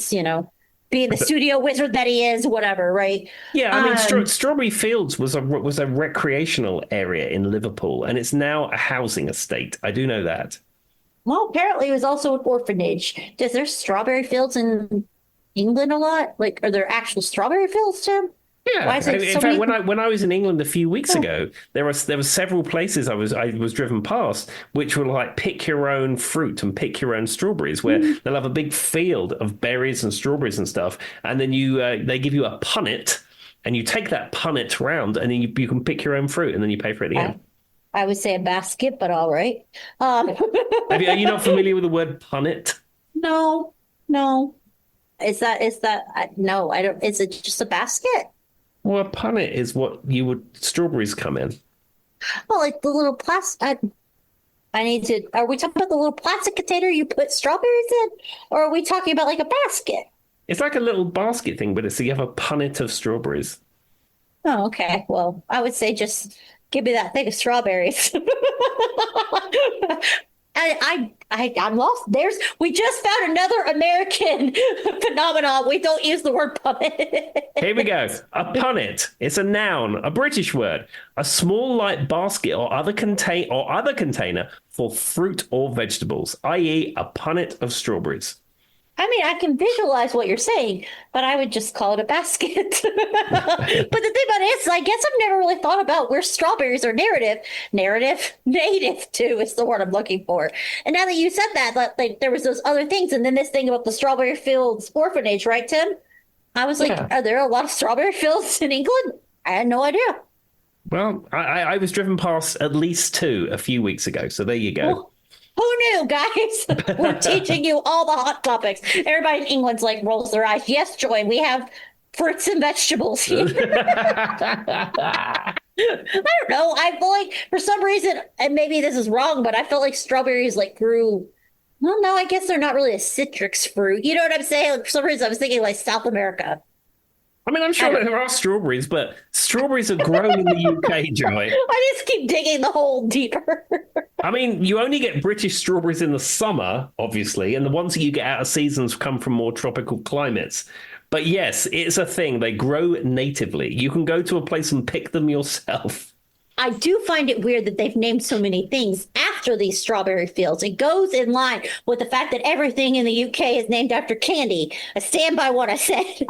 being the studio wizard that he is, whatever, right? Yeah, I mean, Strawberry Fields was a recreational area in Liverpool, and it's now a housing estate. I do know that. Well, apparently it was also an orphanage. Does there strawberry fields in England a lot? Like, are there actual strawberry fields, Tim? Yeah, Why is it in so fact, many- when I was in England a few weeks ago, there were several places I was driven past which were like pick your own fruit and pick your own strawberries, where they'll have a big field of berries and strawberries and stuff, and then they give you a punnet, and you take that punnet round, and then you can pick your own fruit, and then you pay for it at the end. I would say a basket, but all right. Are you not familiar with the word punnet? No, no. No, I don't. Is it just a basket? Well, a punnet is what strawberries come in. Well, like the little plastic. Are we talking about the little plastic container you put strawberries in? Or are we talking about like a basket? It's like a little basket thing, but you have a punnet of strawberries. Oh, okay. Well, I would say just give me that thing of strawberries. I'm lost. We just found another American phenomenon. We don't use the word puppet. Here we go. A punnet. It's a noun, a British word. A small light basket or other container for fruit or vegetables, i.e. a punnet of strawberries. I mean, I can visualize what you're saying, but I would just call it a basket. But the thing about it is, I guess I've never really thought about where strawberries are native to is the word I'm looking for. And now that you said that, like there was those other things, and then this thing about the Strawberry Fields orphanage, right, Tim? I was like, Are there a lot of strawberry fields in England? I had no idea. Well, I was driven past at least 2 a few weeks ago, so there you go. Well, who knew, guys? We're teaching you all the hot topics. Everybody in England's like rolls their eyes. Yes, Joy, we have fruits and vegetables here. I don't know. I feel like for some reason, and maybe this is wrong, but I felt like strawberries like grew. Well, no, I guess they're not really a citrus fruit. You know what I'm saying? Like, for some reason, I was thinking like South America. I mean, I'm sure there are strawberries, but strawberries are grown in the UK, Joy. I just keep digging the hole deeper. I mean, you only get British strawberries in the summer, obviously, and the ones that you get out of seasons come from more tropical climates. But yes, it's a thing. They grow natively. You can go to a place and pick them yourself. I do find it weird that they've named so many things after these strawberry fields. It goes in line with the fact that everything in the UK is named after candy. I stand by what I said.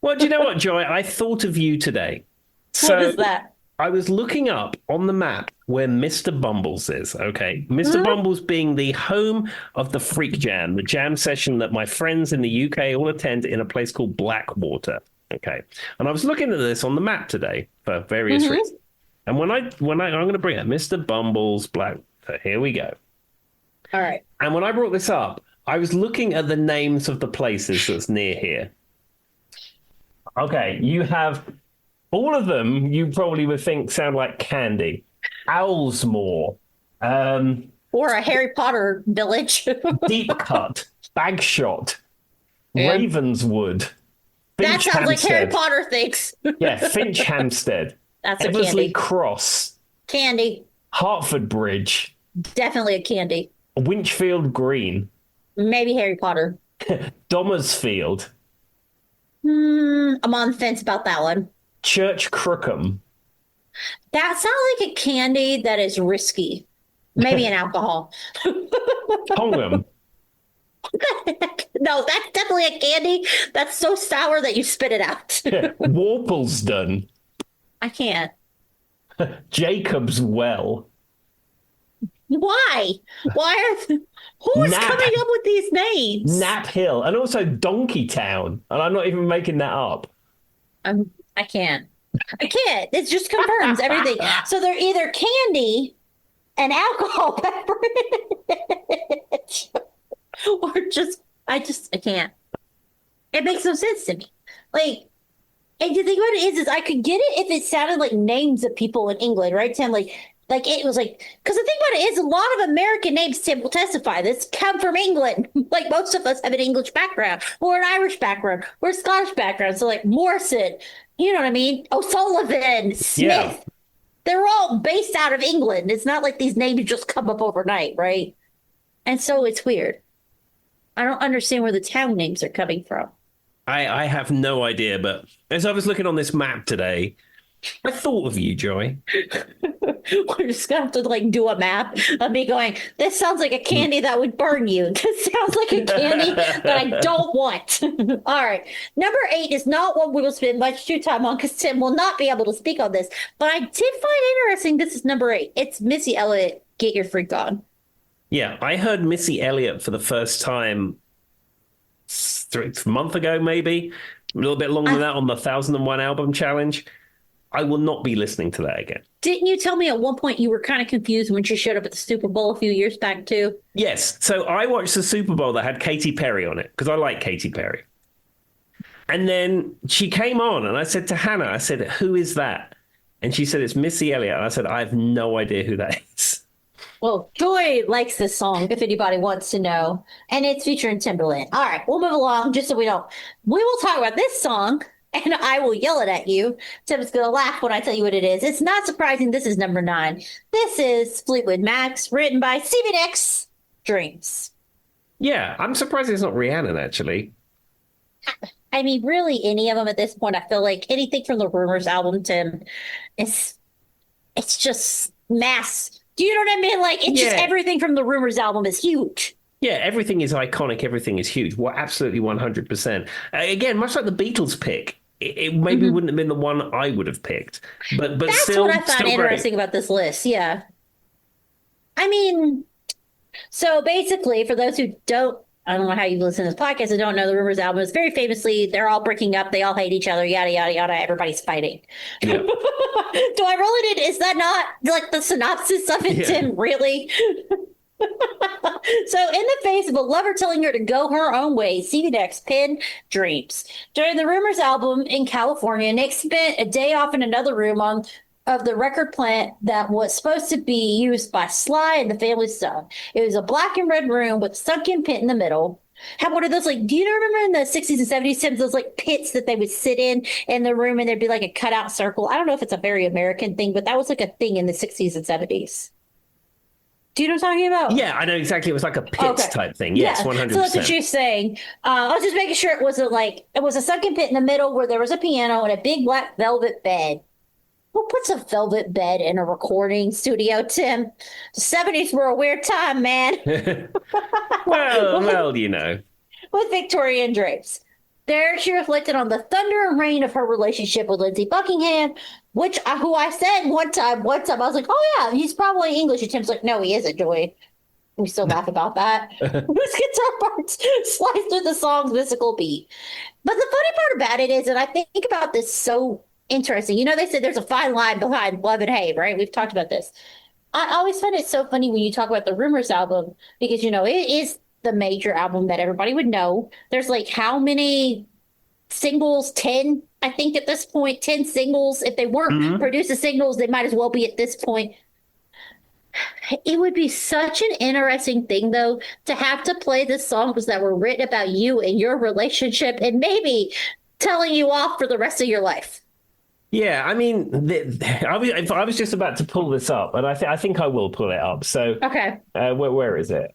Well, do you know what, Joy? I thought of you today. What So is that? I was looking up on the map where Mr. Bumbles is, okay? Mr. Mhm. Bumbles being the home of the Freak Jam, the jam session that my friends in the UK all attend in a place called Blackwater, okay? And I was looking at this on the map today for various Mhm. reasons. And I'm going to bring it, Mr. Bumbles Black. So here we go. All right. And when I brought this up, I was looking at the names of the places that's near here. Okay, you have all of them. You probably would think sound like candy. Owlsmore, um, Or a Harry Potter village. Deep Cut, Bagshot, Yeah. Ravenswood, That Finch sounds like Harry Hampstead. Potter things. Yeah, Finch Hampstead, That's a Eversley candy. Cross, Candy. Hertford Bridge, Definitely a candy. Winchfield Green, Maybe Harry Potter. Domersfield, I'm on the fence about that one. Church Crookham, That sounds like a candy that is risky. Maybe an alcohol. Tongham, No, that's definitely a candy that's so sour that you spit it out. Worplesdon, I can't. Jacob's Well, Why? Why are who is Nap coming up with these names? Nap Hill, and also Donkey Town. And I'm not even making that up. I can't. I can't. It just confirms everything. So they're either candy and alcohol beverage, or I can't. It makes no sense to me. Like, and the thing about it is I could get it if it sounded like names of people in England, right, Tim? Like it was like, because the thing about it is a lot of American names, Tim will testify this, come from England. Like most of us have an English background or an Irish background or a Scottish background. So like Morrison, you know what I mean? O'Sullivan, Yeah. Smith, they're all based out of England. It's not like these names just come up overnight, right? And so it's weird. I don't understand where the town names are coming from. I have no idea, but as I was looking on this map today, I thought of you, Joy. We're just gonna have to like do a map of me going, this sounds like a candy that would burn you. This sounds like a candy that I don't want. All right. Number 8 is not one we will spend much too time on because Tim will not be able to speak on this. But I did find interesting this is number 8. It's Missy Elliott, Get Your Freak On. Yeah, I heard Missy Elliott for the first time a month ago, maybe a little bit longer than that on the 1001 album challenge. I will not be listening to that again. Didn't you tell me at one point you were kind of confused when she showed up at the Super Bowl a few years back too? Yes, so I watched the Super Bowl that had Katy Perry on it because I like Katy Perry. And then she came on and I said to Hannah, I said, who is that? And she said, it's Missy Elliott. And I said, I have no idea who that is. Well, Joy likes this song, if anybody wants to know, and it's featuring Timberland. All right, we'll move along just so we don't. We will talk about this song, and I will yell it at you. Tim's going to laugh when I tell you what it is. It's not surprising this is number 9. This is Fleetwood Mac's, written by Stevie Nicks, Dreams. Yeah, I'm surprised it's not Rhiannon, actually. I mean, really, any of them at this point, I feel like anything from the Rumors album, Tim, it's just mass. Do you know what I mean? Like, it's just everything from the Rumors album is huge. Yeah, everything is iconic. Everything is huge. Well, absolutely 100%. Again, much like the Beatles pick, it maybe wouldn't have been the one I would have picked. But That's still, what I found still interesting about this list. Yeah. I mean, so basically, for those who don't, I don't know how you listen to this podcast and don't know the Rumors album is very famously, they're all breaking up. They all hate each other, yada, yada, yada. Everybody's fighting. Yeah. Do I really is that not like the synopsis of it, Yeah. Tim? Really? So, in the face of a lover telling her to go her own way, Stevie Nicks penned Dreams. During the Rumors album in California, Nick spent a day off in another room of the record plant that was supposed to be used by Sly and the Family Stone. It was a black and red room with a sunken pit in the middle. Had one of those, like, do you remember in the 60s and 70s, Tim, those like pits that they would sit in the room and there'd be like a cutout circle? I don't know if it's a very American thing, but that was like a thing in the 60s and 70s. Do you know what I'm talking about? Yeah, I know exactly. It was like a pits type thing. Yes, 100%. So that's what she's saying. I was just making sure it was a sunken pit in the middle where there was a piano and a big black velvet bed. Who puts a velvet bed in a recording studio, Tim? The 70s were a weird time, man. with, Well, you know. with Victorian drapes. There, she reflected on the thunder and rain of her relationship with Lindsey Buckingham, who I said one time, I was like, oh yeah, he's probably English. And Tim's like, no, he isn't, Joy. We still laugh about that. Whose guitar parts slice through the song's mystical beat. But the funny part about it is, and I think about this so interesting. You know, they said there's a fine line behind love and hate, right? We've talked about this. I always find it so funny when you talk about the Rumors album because, you know, it is the major album that everybody would know. There's like how many singles? 10, I think at this point, 10 singles. If they weren't Mhm. producing singles, they might as well be at this point. It would be such an interesting thing, though, to have to play the songs that were written about you and your relationship and maybe telling you off for the rest of your life. Yeah, I mean, I was just about to pull this up, and I think I will pull it up. So, Okay. where is it?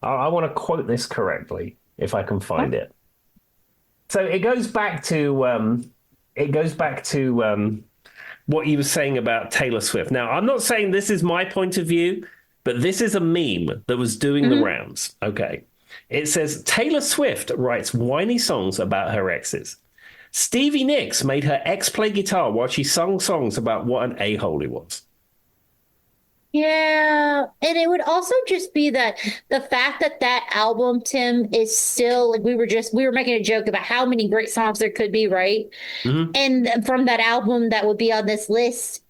I want to quote this correctly if I can find it. So it goes back to what you were saying about Taylor Swift. Now, I'm not saying this is my point of view, but this is a meme that was doing the Mhm. rounds. Okay. It says Taylor Swift writes whiny songs about her exes. Stevie Nicks made her ex play guitar while she sung songs about what an a-hole he was. Yeah, and it would also just be that the fact that that album, Tim, is still like we were making a joke about how many great songs there could be, right? Mhm. And from that album that would be on this list,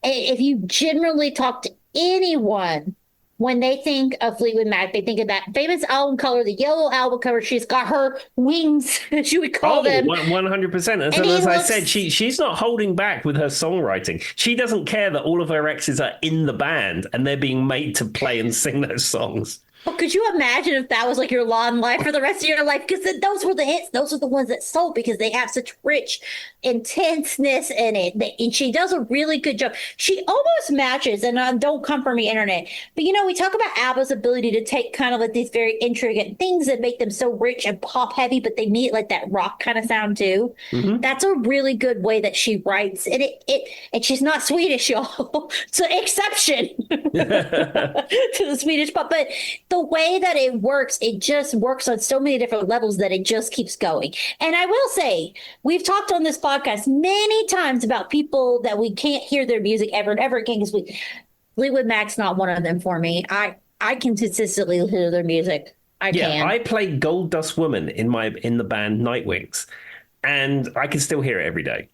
if you generally talk to anyone when they think of Fleetwood Mac, they think of that famous album cover, the yellow album cover. She's got her wings, as you would call Oh, them, 100%. And and so, he as I said, looks. she's not holding back with her songwriting. She doesn't care that all of her exes are in the band and they're being made to play and sing those songs. But could you imagine if that was like your law in life for the rest of your life? Because those were the hits. Those are the ones that sold because they have such rich intenseness in it. And she does a really good job. She almost matches, and don't come for me, internet. But you know, we talk about ABBA's ability to take kind of like these very intricate things that make them so rich and pop heavy, but they meet like that rock kind of sound too. Hmm. That's a really good way that she writes. And she's not Swedish, y'all. It's an exception to the Swedish pop. But the way that it works, it just works on so many different levels that it just keeps going. And I will say, we've talked on this podcast many times about people that we can't hear their music ever and ever again because Fleetwood Mac's not one of them for me. I can consistently hear their music. I Yeah, can. I played Gold Dust Woman in the band Nightwings, and I can still hear it every day.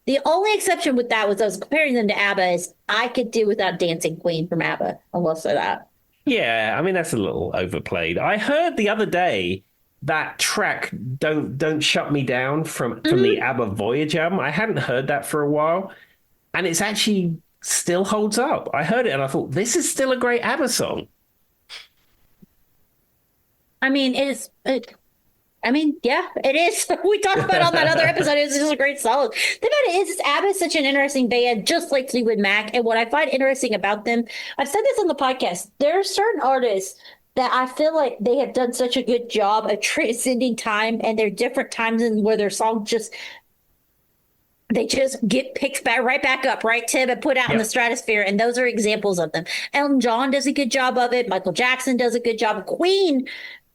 The only exception with that was I was comparing them to ABBA is I could do without Dancing Queen from ABBA. I will say that. Yeah, I mean that's a little overplayed. I heard the other day that track "Don't Shut Me Down" from the Mhm. ABBA Voyage album. I hadn't heard that for a while, and it's actually still holds up. I heard it and I thought this is still a great ABBA song. I mean, it is. I mean, yeah, it is. We talked about it on that other episode. It's just a great song. The thing about it is, ABBA is such an interesting band, just like Fleetwood Mac. And what I find interesting about them, I've said this on the podcast, there are certain artists that I feel like they have done such a good job of transcending time, and there are different times in where their songs just they just get picked back right back up, right, Tim, and put out in the Yep. stratosphere. And those are examples of them. Elton John does a good job of it. Michael Jackson does a good job. Queen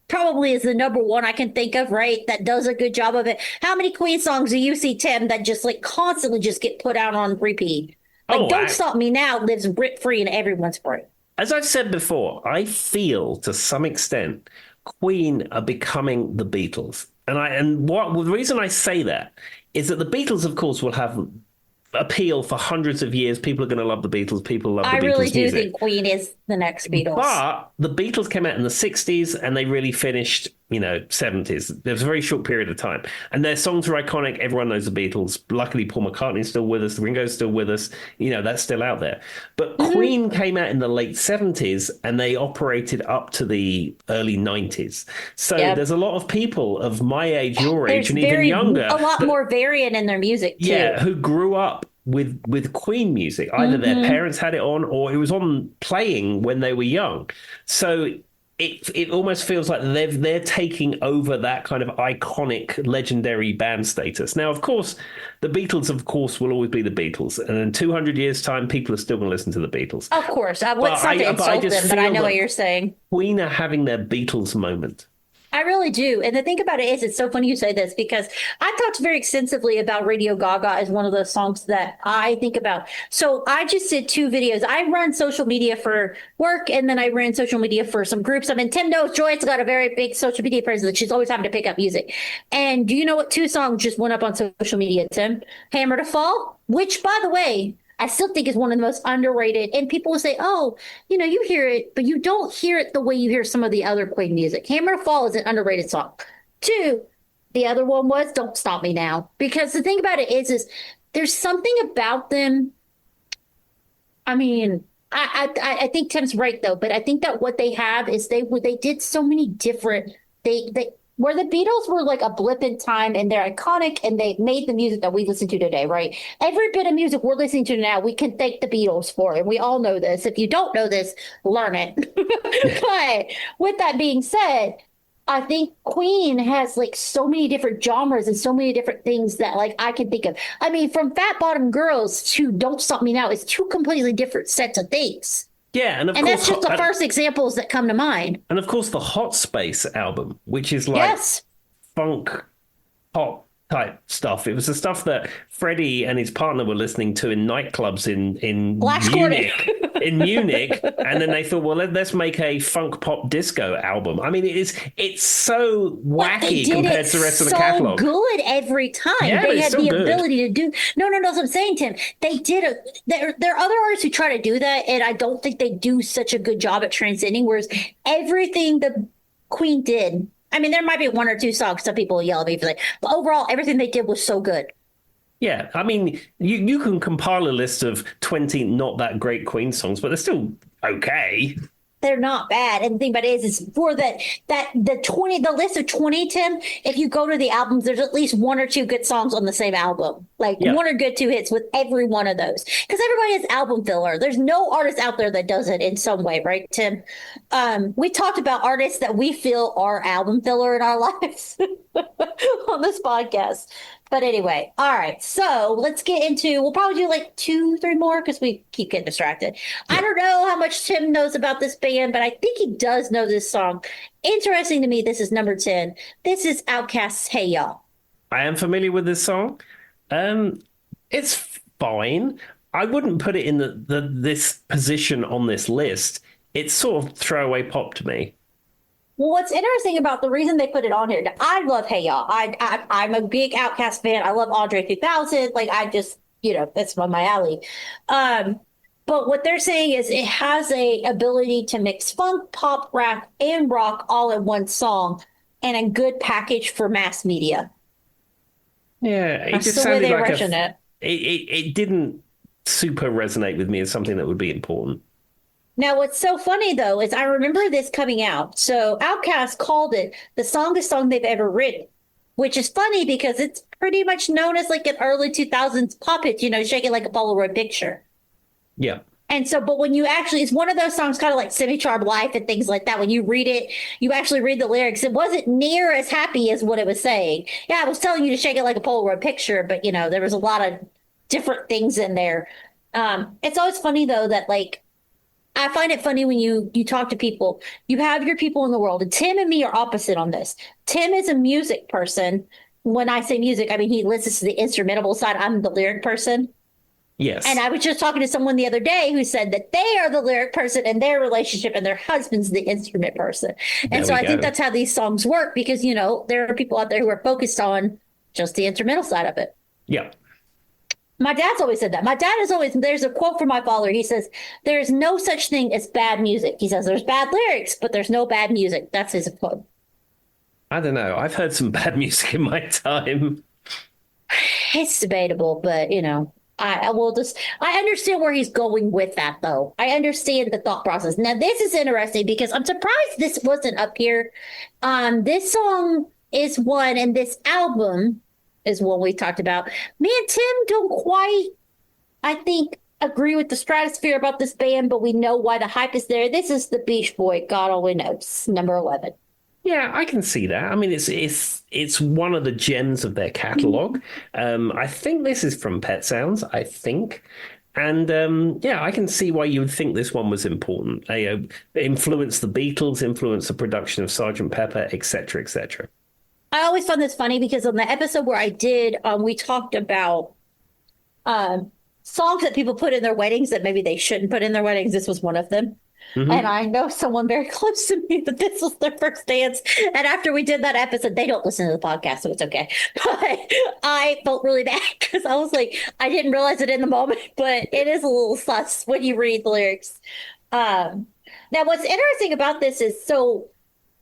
probably is the number one I can think of, right? That does a good job of it. How many Queen songs do you see, Tim, that just like constantly just get put out on repeat? Like Oh, Don't Stop Me Now lives rent free in everyone's brain. as I've said before, I feel to some extent Queen are becoming the Beatles. And the reason I say that is that the Beatles, of course, will have appeal for hundreds of years. People are going to love the Beatles. People love the I really Beatles do music. think Queen is the next Beatles. But the Beatles came out in the 60s and they really finished, 70s. There was a very short period of time. And their songs are iconic. Everyone knows the Beatles. Luckily, Paul McCartney's still with us. Ringo's still with us. That's still out there. But Mhm. Queen came out in the late 70s and they operated up to the early 90s. So Yep. there's a lot of people of my age, your age, There's and even younger a lot that more variant in their music too. yeah, who grew up with Queen music. Either their Hmm. parents had it on or it was on playing when they were young. So it almost feels like they're taking over that kind of iconic, legendary band status. Now, of course, the Beatles, of course, will always be the Beatles, and in 200 years' time, people are still going to listen to the Beatles. Of course, I would But not to I insult just them, but I feel know what that you're saying. Queen are having their Beatles moment. I really do. And the thing about it is, it's so funny you say this because I talked very extensively about Radio Gaga as one of those songs that I think about. So I just did two videos. I run social media for work and then I ran social media for some groups. I mean, Tim knows Joy's got a very big social media presence. She's always having to pick up music. And do you know what two songs just went up on social media, Tim? Hammer to Fall, which, by the way, I still think is one of the most underrated. And people will say, oh, you hear it, but you don't hear it the way you hear some of the other Queen music. Hammer to Fall is an underrated song. Two, the other one was Don't Stop Me Now. Because the thing about it is there's something about them. I mean, I think Tim's right though, but I think that what they have is they did so many different they where the Beatles were like a blip in time and they're iconic and they made the music that we listen to today, right? Every bit of music we're listening to now, we can thank the Beatles for, and we all know this. If you don't know this, learn it. But with that being said, I think Queen has like so many different genres and so many different things that like I can think of. I mean, from Fat Bottom Girls to Don't Stop Me Now is two completely different sets of things. Yeah, and of And course, that's just the first examples that come to mind. and of course, the Hot Space album, which is like Yes. funk pop type stuff. It was the stuff that Freddie and his partner were listening to in nightclubs in Black Munich. In Munich, and then they thought, well, let's make a funk pop disco album. I mean, it's so wacky compared to the rest of the catalog. Good every time. Yeah, They it's had still the good. ability to do. No, that's what I'm saying, Tim. They did a. There are other artists who try to do that, and I don't think they do such a good job at transcending. Whereas everything the Queen did. I mean, there might be one or two songs some people will yell at me for that, but overall, everything they did was so good. Yeah, I mean, you can compile a list of 20 not that great Queen songs, but they're still okay. They're not bad. And the thing about it is for the list of 20, Tim, if you go to the albums, there's at least one or two good songs on the same album. Like Yeah. one or good two hits with every one of those. Because everybody has album filler. There's no artist out there that does it in some way, right, Tim? We talked about artists that we feel are album filler in our lives on this podcast. But anyway, all right. So let's get into, we'll probably do like 2, 3 more because we keep getting distracted. I don't know how much Tim knows about this band, but I think he does know this song. Interesting to me, this is number 10. This is Outkast's Hey Y'all. I am familiar with this song. It's fine. I wouldn't put it in this position on this list. It's sort of throwaway pop to me. Well, what's interesting about the reason they put it on here, I love Hey Y'all. I'm a big Outkast fan. I love Andre 3000. Like, I just, that's my alley. But what they're saying is it has a ability to mix funk, pop, rap, and rock all in one song and a good package for mass media. Yeah, it That's just the way sounded they like version it. it didn't super resonate with me as something that would be important. Now, what's so funny, though, is I remember this coming out. So Outkast called it the songest song they've ever written, which is funny because it's pretty much known as like an early 2000s pop hit, Shake It Like a Polaroid Picture. Yeah. And so, but when you actually, it's one of those songs kind of like Semi-Charmed Life and things like that. When you read it, you actually read the lyrics. It wasn't near as happy as what it was saying. Yeah, I was telling you to shake it like a Polaroid picture, but, there was a lot of different things in there. It's always funny, though, that like, I find it funny when you talk to people, you have your people in the world, and Tim and me are opposite on this. Tim is a music person. When I say music, I mean, he listens to the instrumental side. I'm the lyric person. Yes. And I was just talking to someone the other day who said that they are the lyric person in their relationship and their husband's the instrument person. And so I think that's how these songs work because, there are people out there who are focused on just the instrumental side of it. Yeah. My dad's always said that. My dad is always, there's a quote from my father. He says, there's no such thing as bad music. He says, there's bad lyrics, but there's no bad music. That's his quote. I don't know. I've heard some bad music in my time. It's debatable, but, I will just, I understand where he's going with that, though. I understand the thought process. Now, this is interesting because I'm surprised this wasn't up here. This song is one, and this album is one we talked about. Me and Tim don't quite, I think, agree with the stratosphere about this band, but we know why the hype is there. This is the Beach Boy, God only knows, number 11. Yeah, I can see that. I mean, it's one of the gems of their catalog. I think this is from Pet Sounds. I think. And yeah, I can see why you would think this one was important. They influenced the Beatles, influenced the production of Sergeant Pepper, etc., etc. I always found this funny because on the episode where I did, we talked about um, songs that people put in their weddings that maybe they shouldn't put in their weddings. This was one of them. And Hmm. I know someone very close to me that this was their first dance. And after we did that episode, they don't listen to the podcast, so it's okay. But I felt really bad because I was like, I didn't realize it in the moment, but it is a little sus when you read the lyrics. Now, what's interesting about this is so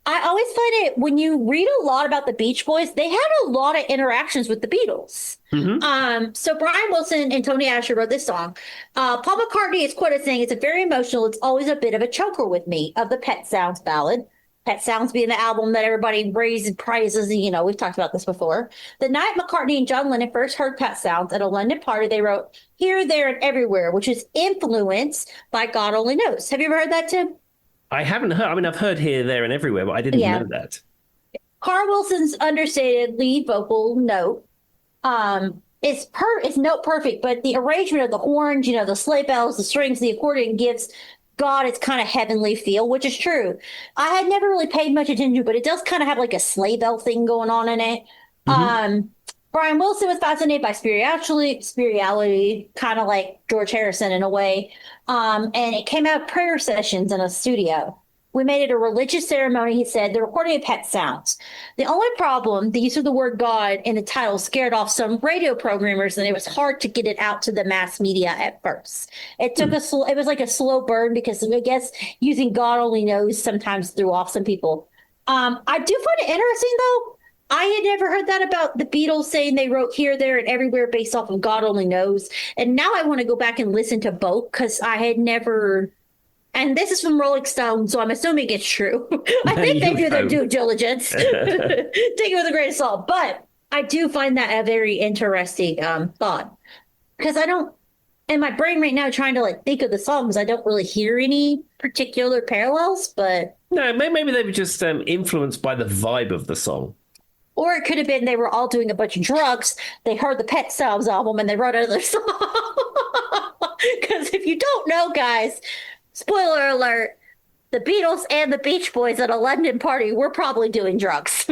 I always find it when you read a lot about the Beach Boys, they had a lot of interactions with the Beatles. Hmm. So Brian Wilson and Tony Asher wrote this song. Paul McCartney is quoted saying, "It's a very emotional. It's always a bit of a choker with me." Of the Pet Sounds ballad, Pet Sounds being the album that everybody raises and praises. You know, we've talked about this before. The night McCartney and John Lennon first heard Pet Sounds at a London party, they wrote "Here, There, and Everywhere," which is influenced by God Only Knows. Have you ever heard that, Tim? I haven't heard. I mean, I've heard here, there, and everywhere, but I didn't Yeah. know that. Carl Wilson's understated lead vocal note is note perfect, but the arrangement of the horns, you know, the sleigh bells, the strings, the accordion gives God its kind of heavenly feel, which is true. I had never really paid much attention, but it does kind of have like a sleigh bell thing going on in it. Hmm. Um, Brian Wilson was fascinated by spirituality, kind of like George Harrison in a way. And it came out of prayer sessions in a studio. We made it a religious ceremony, he said. The recording of Pet Sounds. The only problem, the use of the word God in the title scared off some radio programmers, and it was hard to get it out to the mass media at first. It was like a slow burn because I guess using God only knows sometimes threw off some people. I do find it interesting though. I had never heard that about the Beatles saying they wrote here, there, and everywhere based off of God only knows. And now I want to go back and listen to both because I had never and this is from Rolling Stone, so I'm assuming it's true. I There think they you do their go. due diligence. Take it with a grain of salt. But I do find that a very interesting thought because I don't, in my brain right now, trying to like think of the songs, I don't really hear any particular parallels, but, No, maybe they were just influenced by the vibe of the song. or it could have been they were all doing a bunch of drugs. They heard the Pet Sounds album and they wrote another song. Because if you don't know, guys, spoiler alert, the Beatles and the Beach Boys at a London party were probably doing drugs.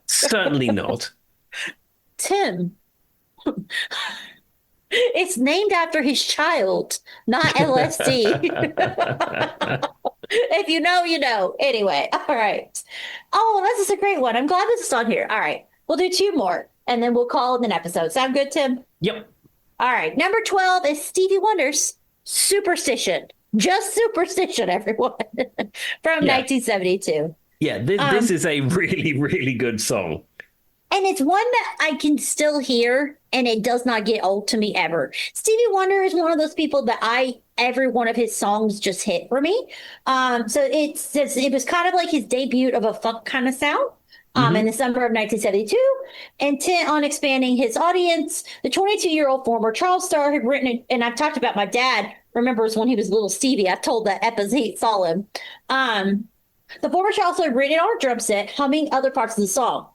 Certainly not. Tim, it's named after his child, not LSD. If you know, you know. Anyway, all right. Oh, this is a great one. I'm glad this is on here. All right. We'll do two more and then we'll call it an episode. Sound good, Tim? Yep. All right. Number 12 is Stevie Wonder's Superstition. Just Superstition, everyone. From Yeah. 1972. Yeah. This is a really, really good song. And it's one that I can still hear, and it does not get old to me ever. Stevie Wonder is one of those people that every one of his songs just hit for me. So it was kind of like his debut of a funk kind of sound. In Hmm. the summer of 1972, intent on expanding his audience, the 22-year-old former child star had written it, and I've talked about my dad remembers when he was little Stevie. I've told that episode he saw him. The former child star had written it on a drum set, humming other parts of the song.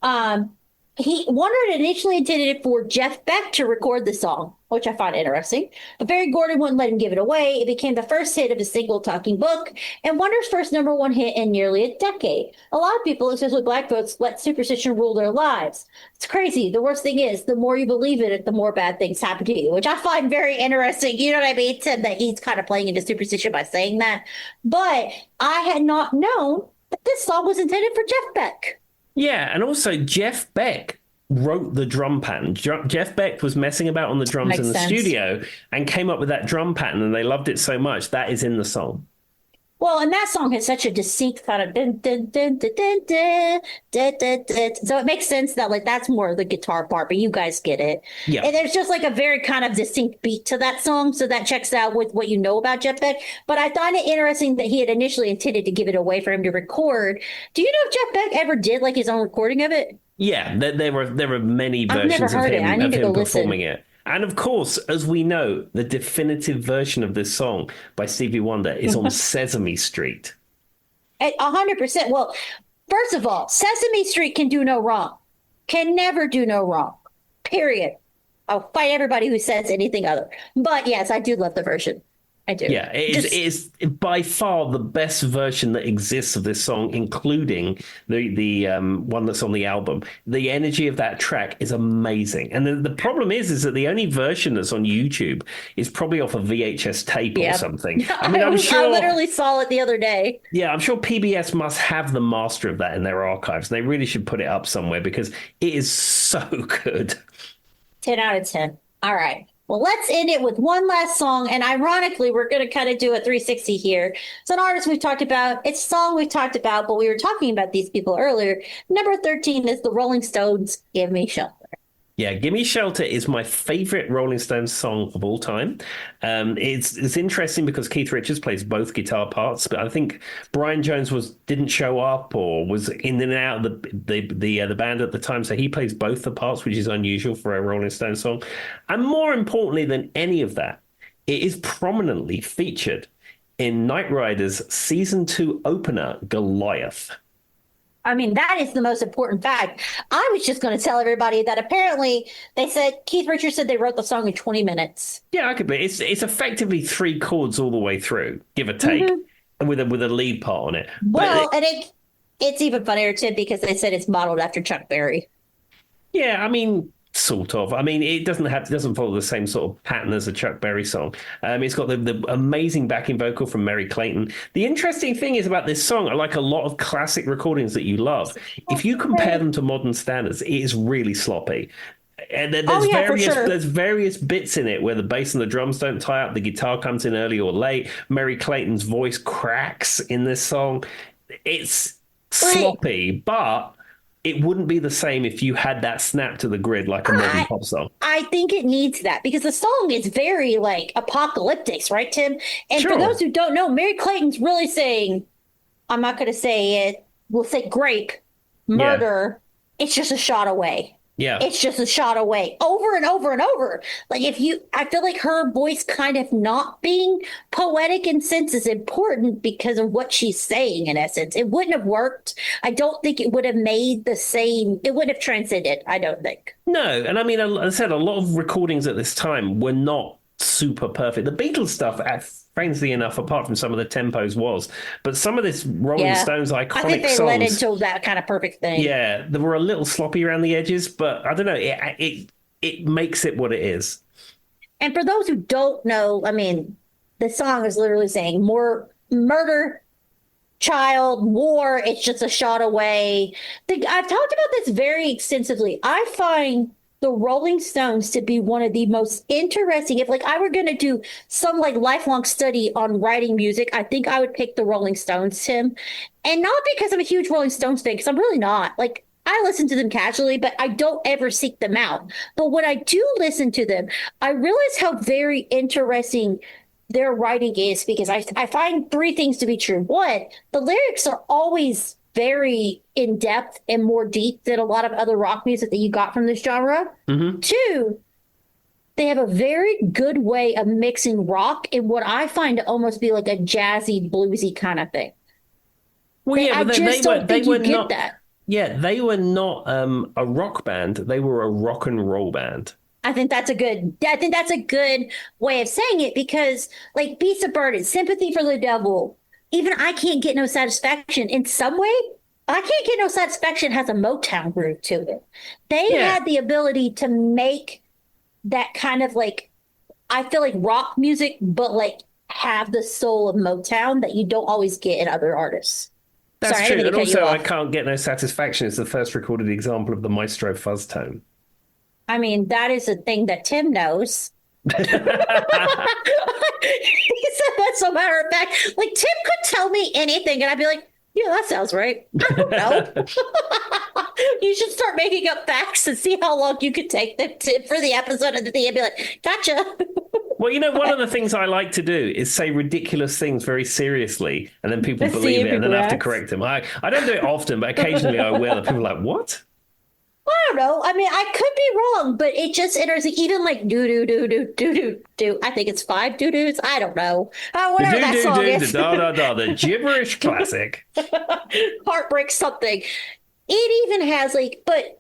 Um, he Wonder initially intended for Jeff Beck to record the song, which I find interesting. But Barry Gordon wouldn't let him give it away. It became the first hit of his single Talking Book and Wonder's first number one hit in nearly a decade. A lot of people, especially black folks, let superstition rule their lives. It's crazy. The worst thing is, the more you believe in it, the more bad things happen to you, which I find very interesting. You know what I mean? Tim, that he's kind of playing into superstition by saying that. But I had not known that this song was intended for Jeff Beck. Yeah, and also Jeff Beck wrote the drum pattern. Jeff Beck was messing about on the drums Makes in the sense. studio and came up with that drum pattern, and they loved it so much that is in the song. Well, and that song has such a distinct kind of dun, dun, dun, dun, dun, dun, dun, dun, dun. So it makes sense that like that's more of the guitar part, but you guys get it. Yeah. And there's just like a very kind of distinct beat to that song, so that checks out with what you know about Jeff Beck. But I find it interesting that he had initially intended to give it away for him to record. Do you know if Jeff Beck ever did like his own recording of it? Yeah, there were many I've never versions of heard it. I him need to go listen. performing it. And of course, as we know, the definitive version of this song by Stevie Wonder is on Sesame Street. 100%. Well, first of all, Sesame Street can do no wrong, can never do no wrong. Period. I'll fight everybody who says anything other. But yes, I do love the version. I do. Yeah, it is by far the best version that exists of this song, including the one that's on the album. The energy of that track is amazing, and the problem is that the only version that's on YouTube is probably off a VHS tape or something. I mean, I'm sure I literally saw it the other day. Yeah, I'm sure PBS must have the master of that in their archives. They really should put it up somewhere because it is so good. 10 out of 10. All right. Well, let's end it with one last song. And ironically, we're going to kind of do a 360 here. It's an artist we've talked about. It's a song we've talked about, but we were talking about these people earlier. Number 13 is the Rolling Stones' Give Me Shelter. Yeah, Gimme Shelter is my favorite Rolling Stones song of all time. It's interesting because Keith Richards plays both guitar parts, but I think Brian Jones didn't show up or was in and out of the band at the time, so he plays both the parts, which is unusual for a Rolling Stones song. And more importantly than any of that, it is prominently featured in Knight Rider's season 2 opener, Goliath. I mean, that is the most important fact. I was just going to tell everybody that apparently they said Keith Richards said they wrote the song in 20 minutes. Yeah, I could be. It's effectively 3 chords all the way through, give or take, with a lead part on it. Well, and it's even funnier too because they said it's modeled after Chuck Berry. Yeah, I mean, sort of. I mean, it doesn't follow the same sort of pattern as a Chuck Berry song. It's got the amazing backing vocal from Mary Clayton. The interesting thing is about this song, like a lot of classic recordings that you love, if you compare them to modern standards, it is really sloppy. And there's various bits in it where the bass and the drums don't tie up, the guitar comes in early or late, Mary Clayton's voice cracks in this song. It's sloppy, but it wouldn't be the same if you had that snap to the grid like a modern pop song. I think it needs that because the song is very like apocalyptic, right, Tim? And for those who don't know, Mary Clayton's really saying, I'm not going to say it, we'll say grape, murder. Yeah. It's just a shot away. Yeah. It's just a shot away over and over and over. Like I feel like her voice kind of not being poetic in sense is important because of what she's saying in essence. It wouldn't have worked. I don't think it would have made the same, it wouldn't have transcended, I don't think. No. And I mean, as I said, a lot of recordings at this time were not super perfect. The Beatles stuff, strangely enough, apart from some of the tempos was, but some of this Rolling Stones iconic songs, I think they led into that kind of perfect thing. Yeah, they were a little sloppy around the edges, but I don't know, it makes it what it is. And for those who don't know, I mean, the song is literally saying more murder, child, war, it's just a shot away. I've talked about this very extensively. I find the Rolling Stones to be one of the most interesting. If like I were going to do some like lifelong study on writing music, I think I would pick the Rolling Stones, Tim. And not because I'm a huge Rolling Stones fan, because I'm really not. Like I listen to them casually, but I don't ever seek them out. But when I do listen to them, I realize how very interesting their writing is because I find 3 things to be true. 1, the lyrics are always very in depth and more deep than a lot of other rock music that you got from this genre. 2, they have a very good way of mixing rock in what I find to almost be like a jazzy, bluesy kind of thing. Well, yeah, but they don't think you get that. Yeah, they were not a rock band. They were a rock and roll band. I think that's a good way of saying it because like Beats of Burden, Sympathy for the Devil, even I Can't Get No Satisfaction in some way, I Can't Get No Satisfaction has a Motown groove to it. They had the ability to make that kind of like, I feel like rock music, but like have the soul of Motown that you don't always get in other artists. That's true. And also, I Can't Get No Satisfaction is the first recorded example of the maestro fuzz tone. I mean, that is a thing that Tim knows. He said that's a matter of fact. Like Tim could tell me anything, and I'd be like, "Yeah, that sounds right." I don't know. You should start making up facts and see how long you could take them for the episode, and at the end, be like, "Gotcha." Well, you know, one of the things I like to do is say ridiculous things very seriously, and then people believe it, and then I have to correct them. I don't do it often, but occasionally I will. And people are like, "What?" I don't know. I mean, I could be wrong, but it just interesting. Even like do do do do do do do. I think it's five doo doos. I don't know. The Whatever do that do song do the is. da da da the gibberish classic. Heartbreak something. It even has like, but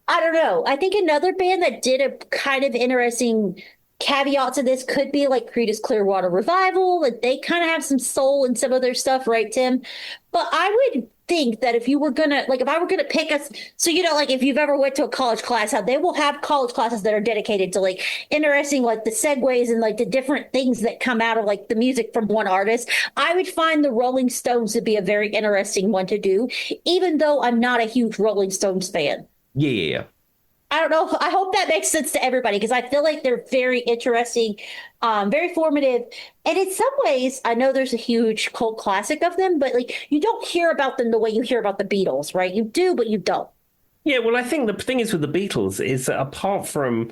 I don't know. I think another band that did a kind of interesting caveat to this could be like Creedence Clearwater Revival. Like they kind of have some soul in some of their stuff, right, Tim? But I would think that if you were gonna like if I were gonna pick us, so like if you've ever went to a college class, how they will have college classes that are dedicated to like interesting like the segues and like the different things that come out of like the music from one artist. I would find the Rolling Stones to be a very interesting one to do, even though I'm not a huge Rolling Stones fan. Yeah, yeah, yeah. I don't know. I hope that makes sense to everybody because I feel like they're very interesting, very formative. And in some ways, I know there's a huge cult classic of them, but like you don't hear about them the way you hear about the Beatles, right? You do, but you don't. Yeah, well, I think the thing is with the Beatles is that apart from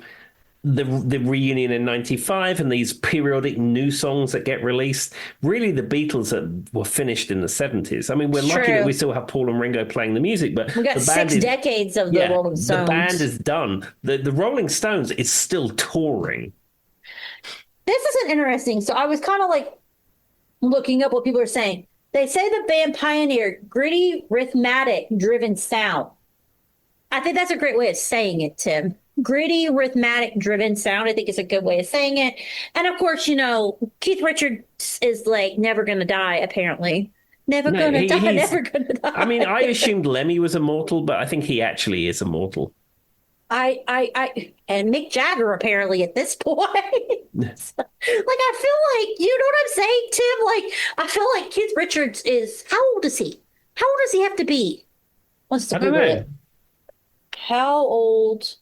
the reunion in '95 and these periodic new songs that get released, really the Beatles were finished in the '70s. I mean, we're It's lucky that true. we still have Paul and Ringo playing the music, but We got the band six is decades of the yeah, Rolling the band Stones. is done. The Rolling Stones is still touring. This isn't interesting. So I was kind of like looking up what people are saying. They say the band pioneered gritty, rhythmic driven sound. I think that's a great way of saying it, Tim. Gritty, rhythmic driven sound, I think is a good way of saying it. And of course, Keith Richards is like never gonna die, apparently. Never No, gonna die, he's. never gonna I mean, I die. assumed Lemmy was immortal, but I think he actually is immortal. And Mick Jagger apparently at this point. Like I feel like, you know what I'm saying, Tim? Like I feel like Keith Richards is, how old is he? How old does he have to be? Wants to I don't Google know. it. How old?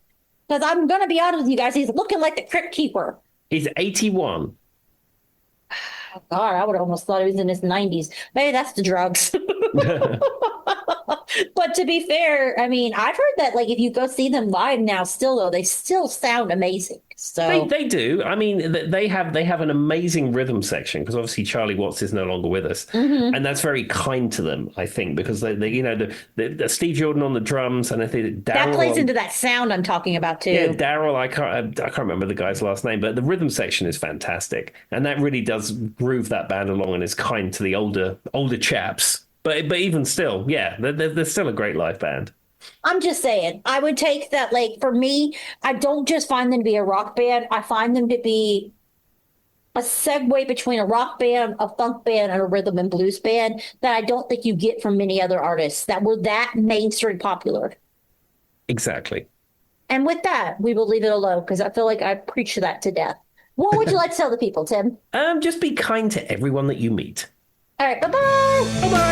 Because I'm gonna be honest with you guys, he's looking like the Crypt Keeper. He's 81. Oh, God, I would have almost thought he was in his 90s. Maybe that's the drugs. But to be fair, I mean, I've heard that like if you go see them live now, still though, they still sound amazing. They So, they do. I mean, they have an amazing rhythm section because obviously Charlie Watts is no longer with us, mhm. and that's very kind to them, I think, because they the Steve Jordan on the drums, and I think That Daryl plays on into that sound I'm talking about yeah too. Daryl I can't remember the guy's last name, but the rhythm section is fantastic, and that really does groove that band along and is kind to the older chaps. But even still, yeah, they're still a great live band. I'm just saying, I would take that, like, for me, I don't just find them to be a rock band. I find them to be a segue between a rock band, a funk band, and a rhythm and blues band that I don't think you get from many other artists that were that mainstream popular. Exactly. And with that, we will leave it alone because I feel like I preached that to death. What would you like to tell the people, Tim? Just be kind to everyone that you meet. All right, bye bye. Bye bye.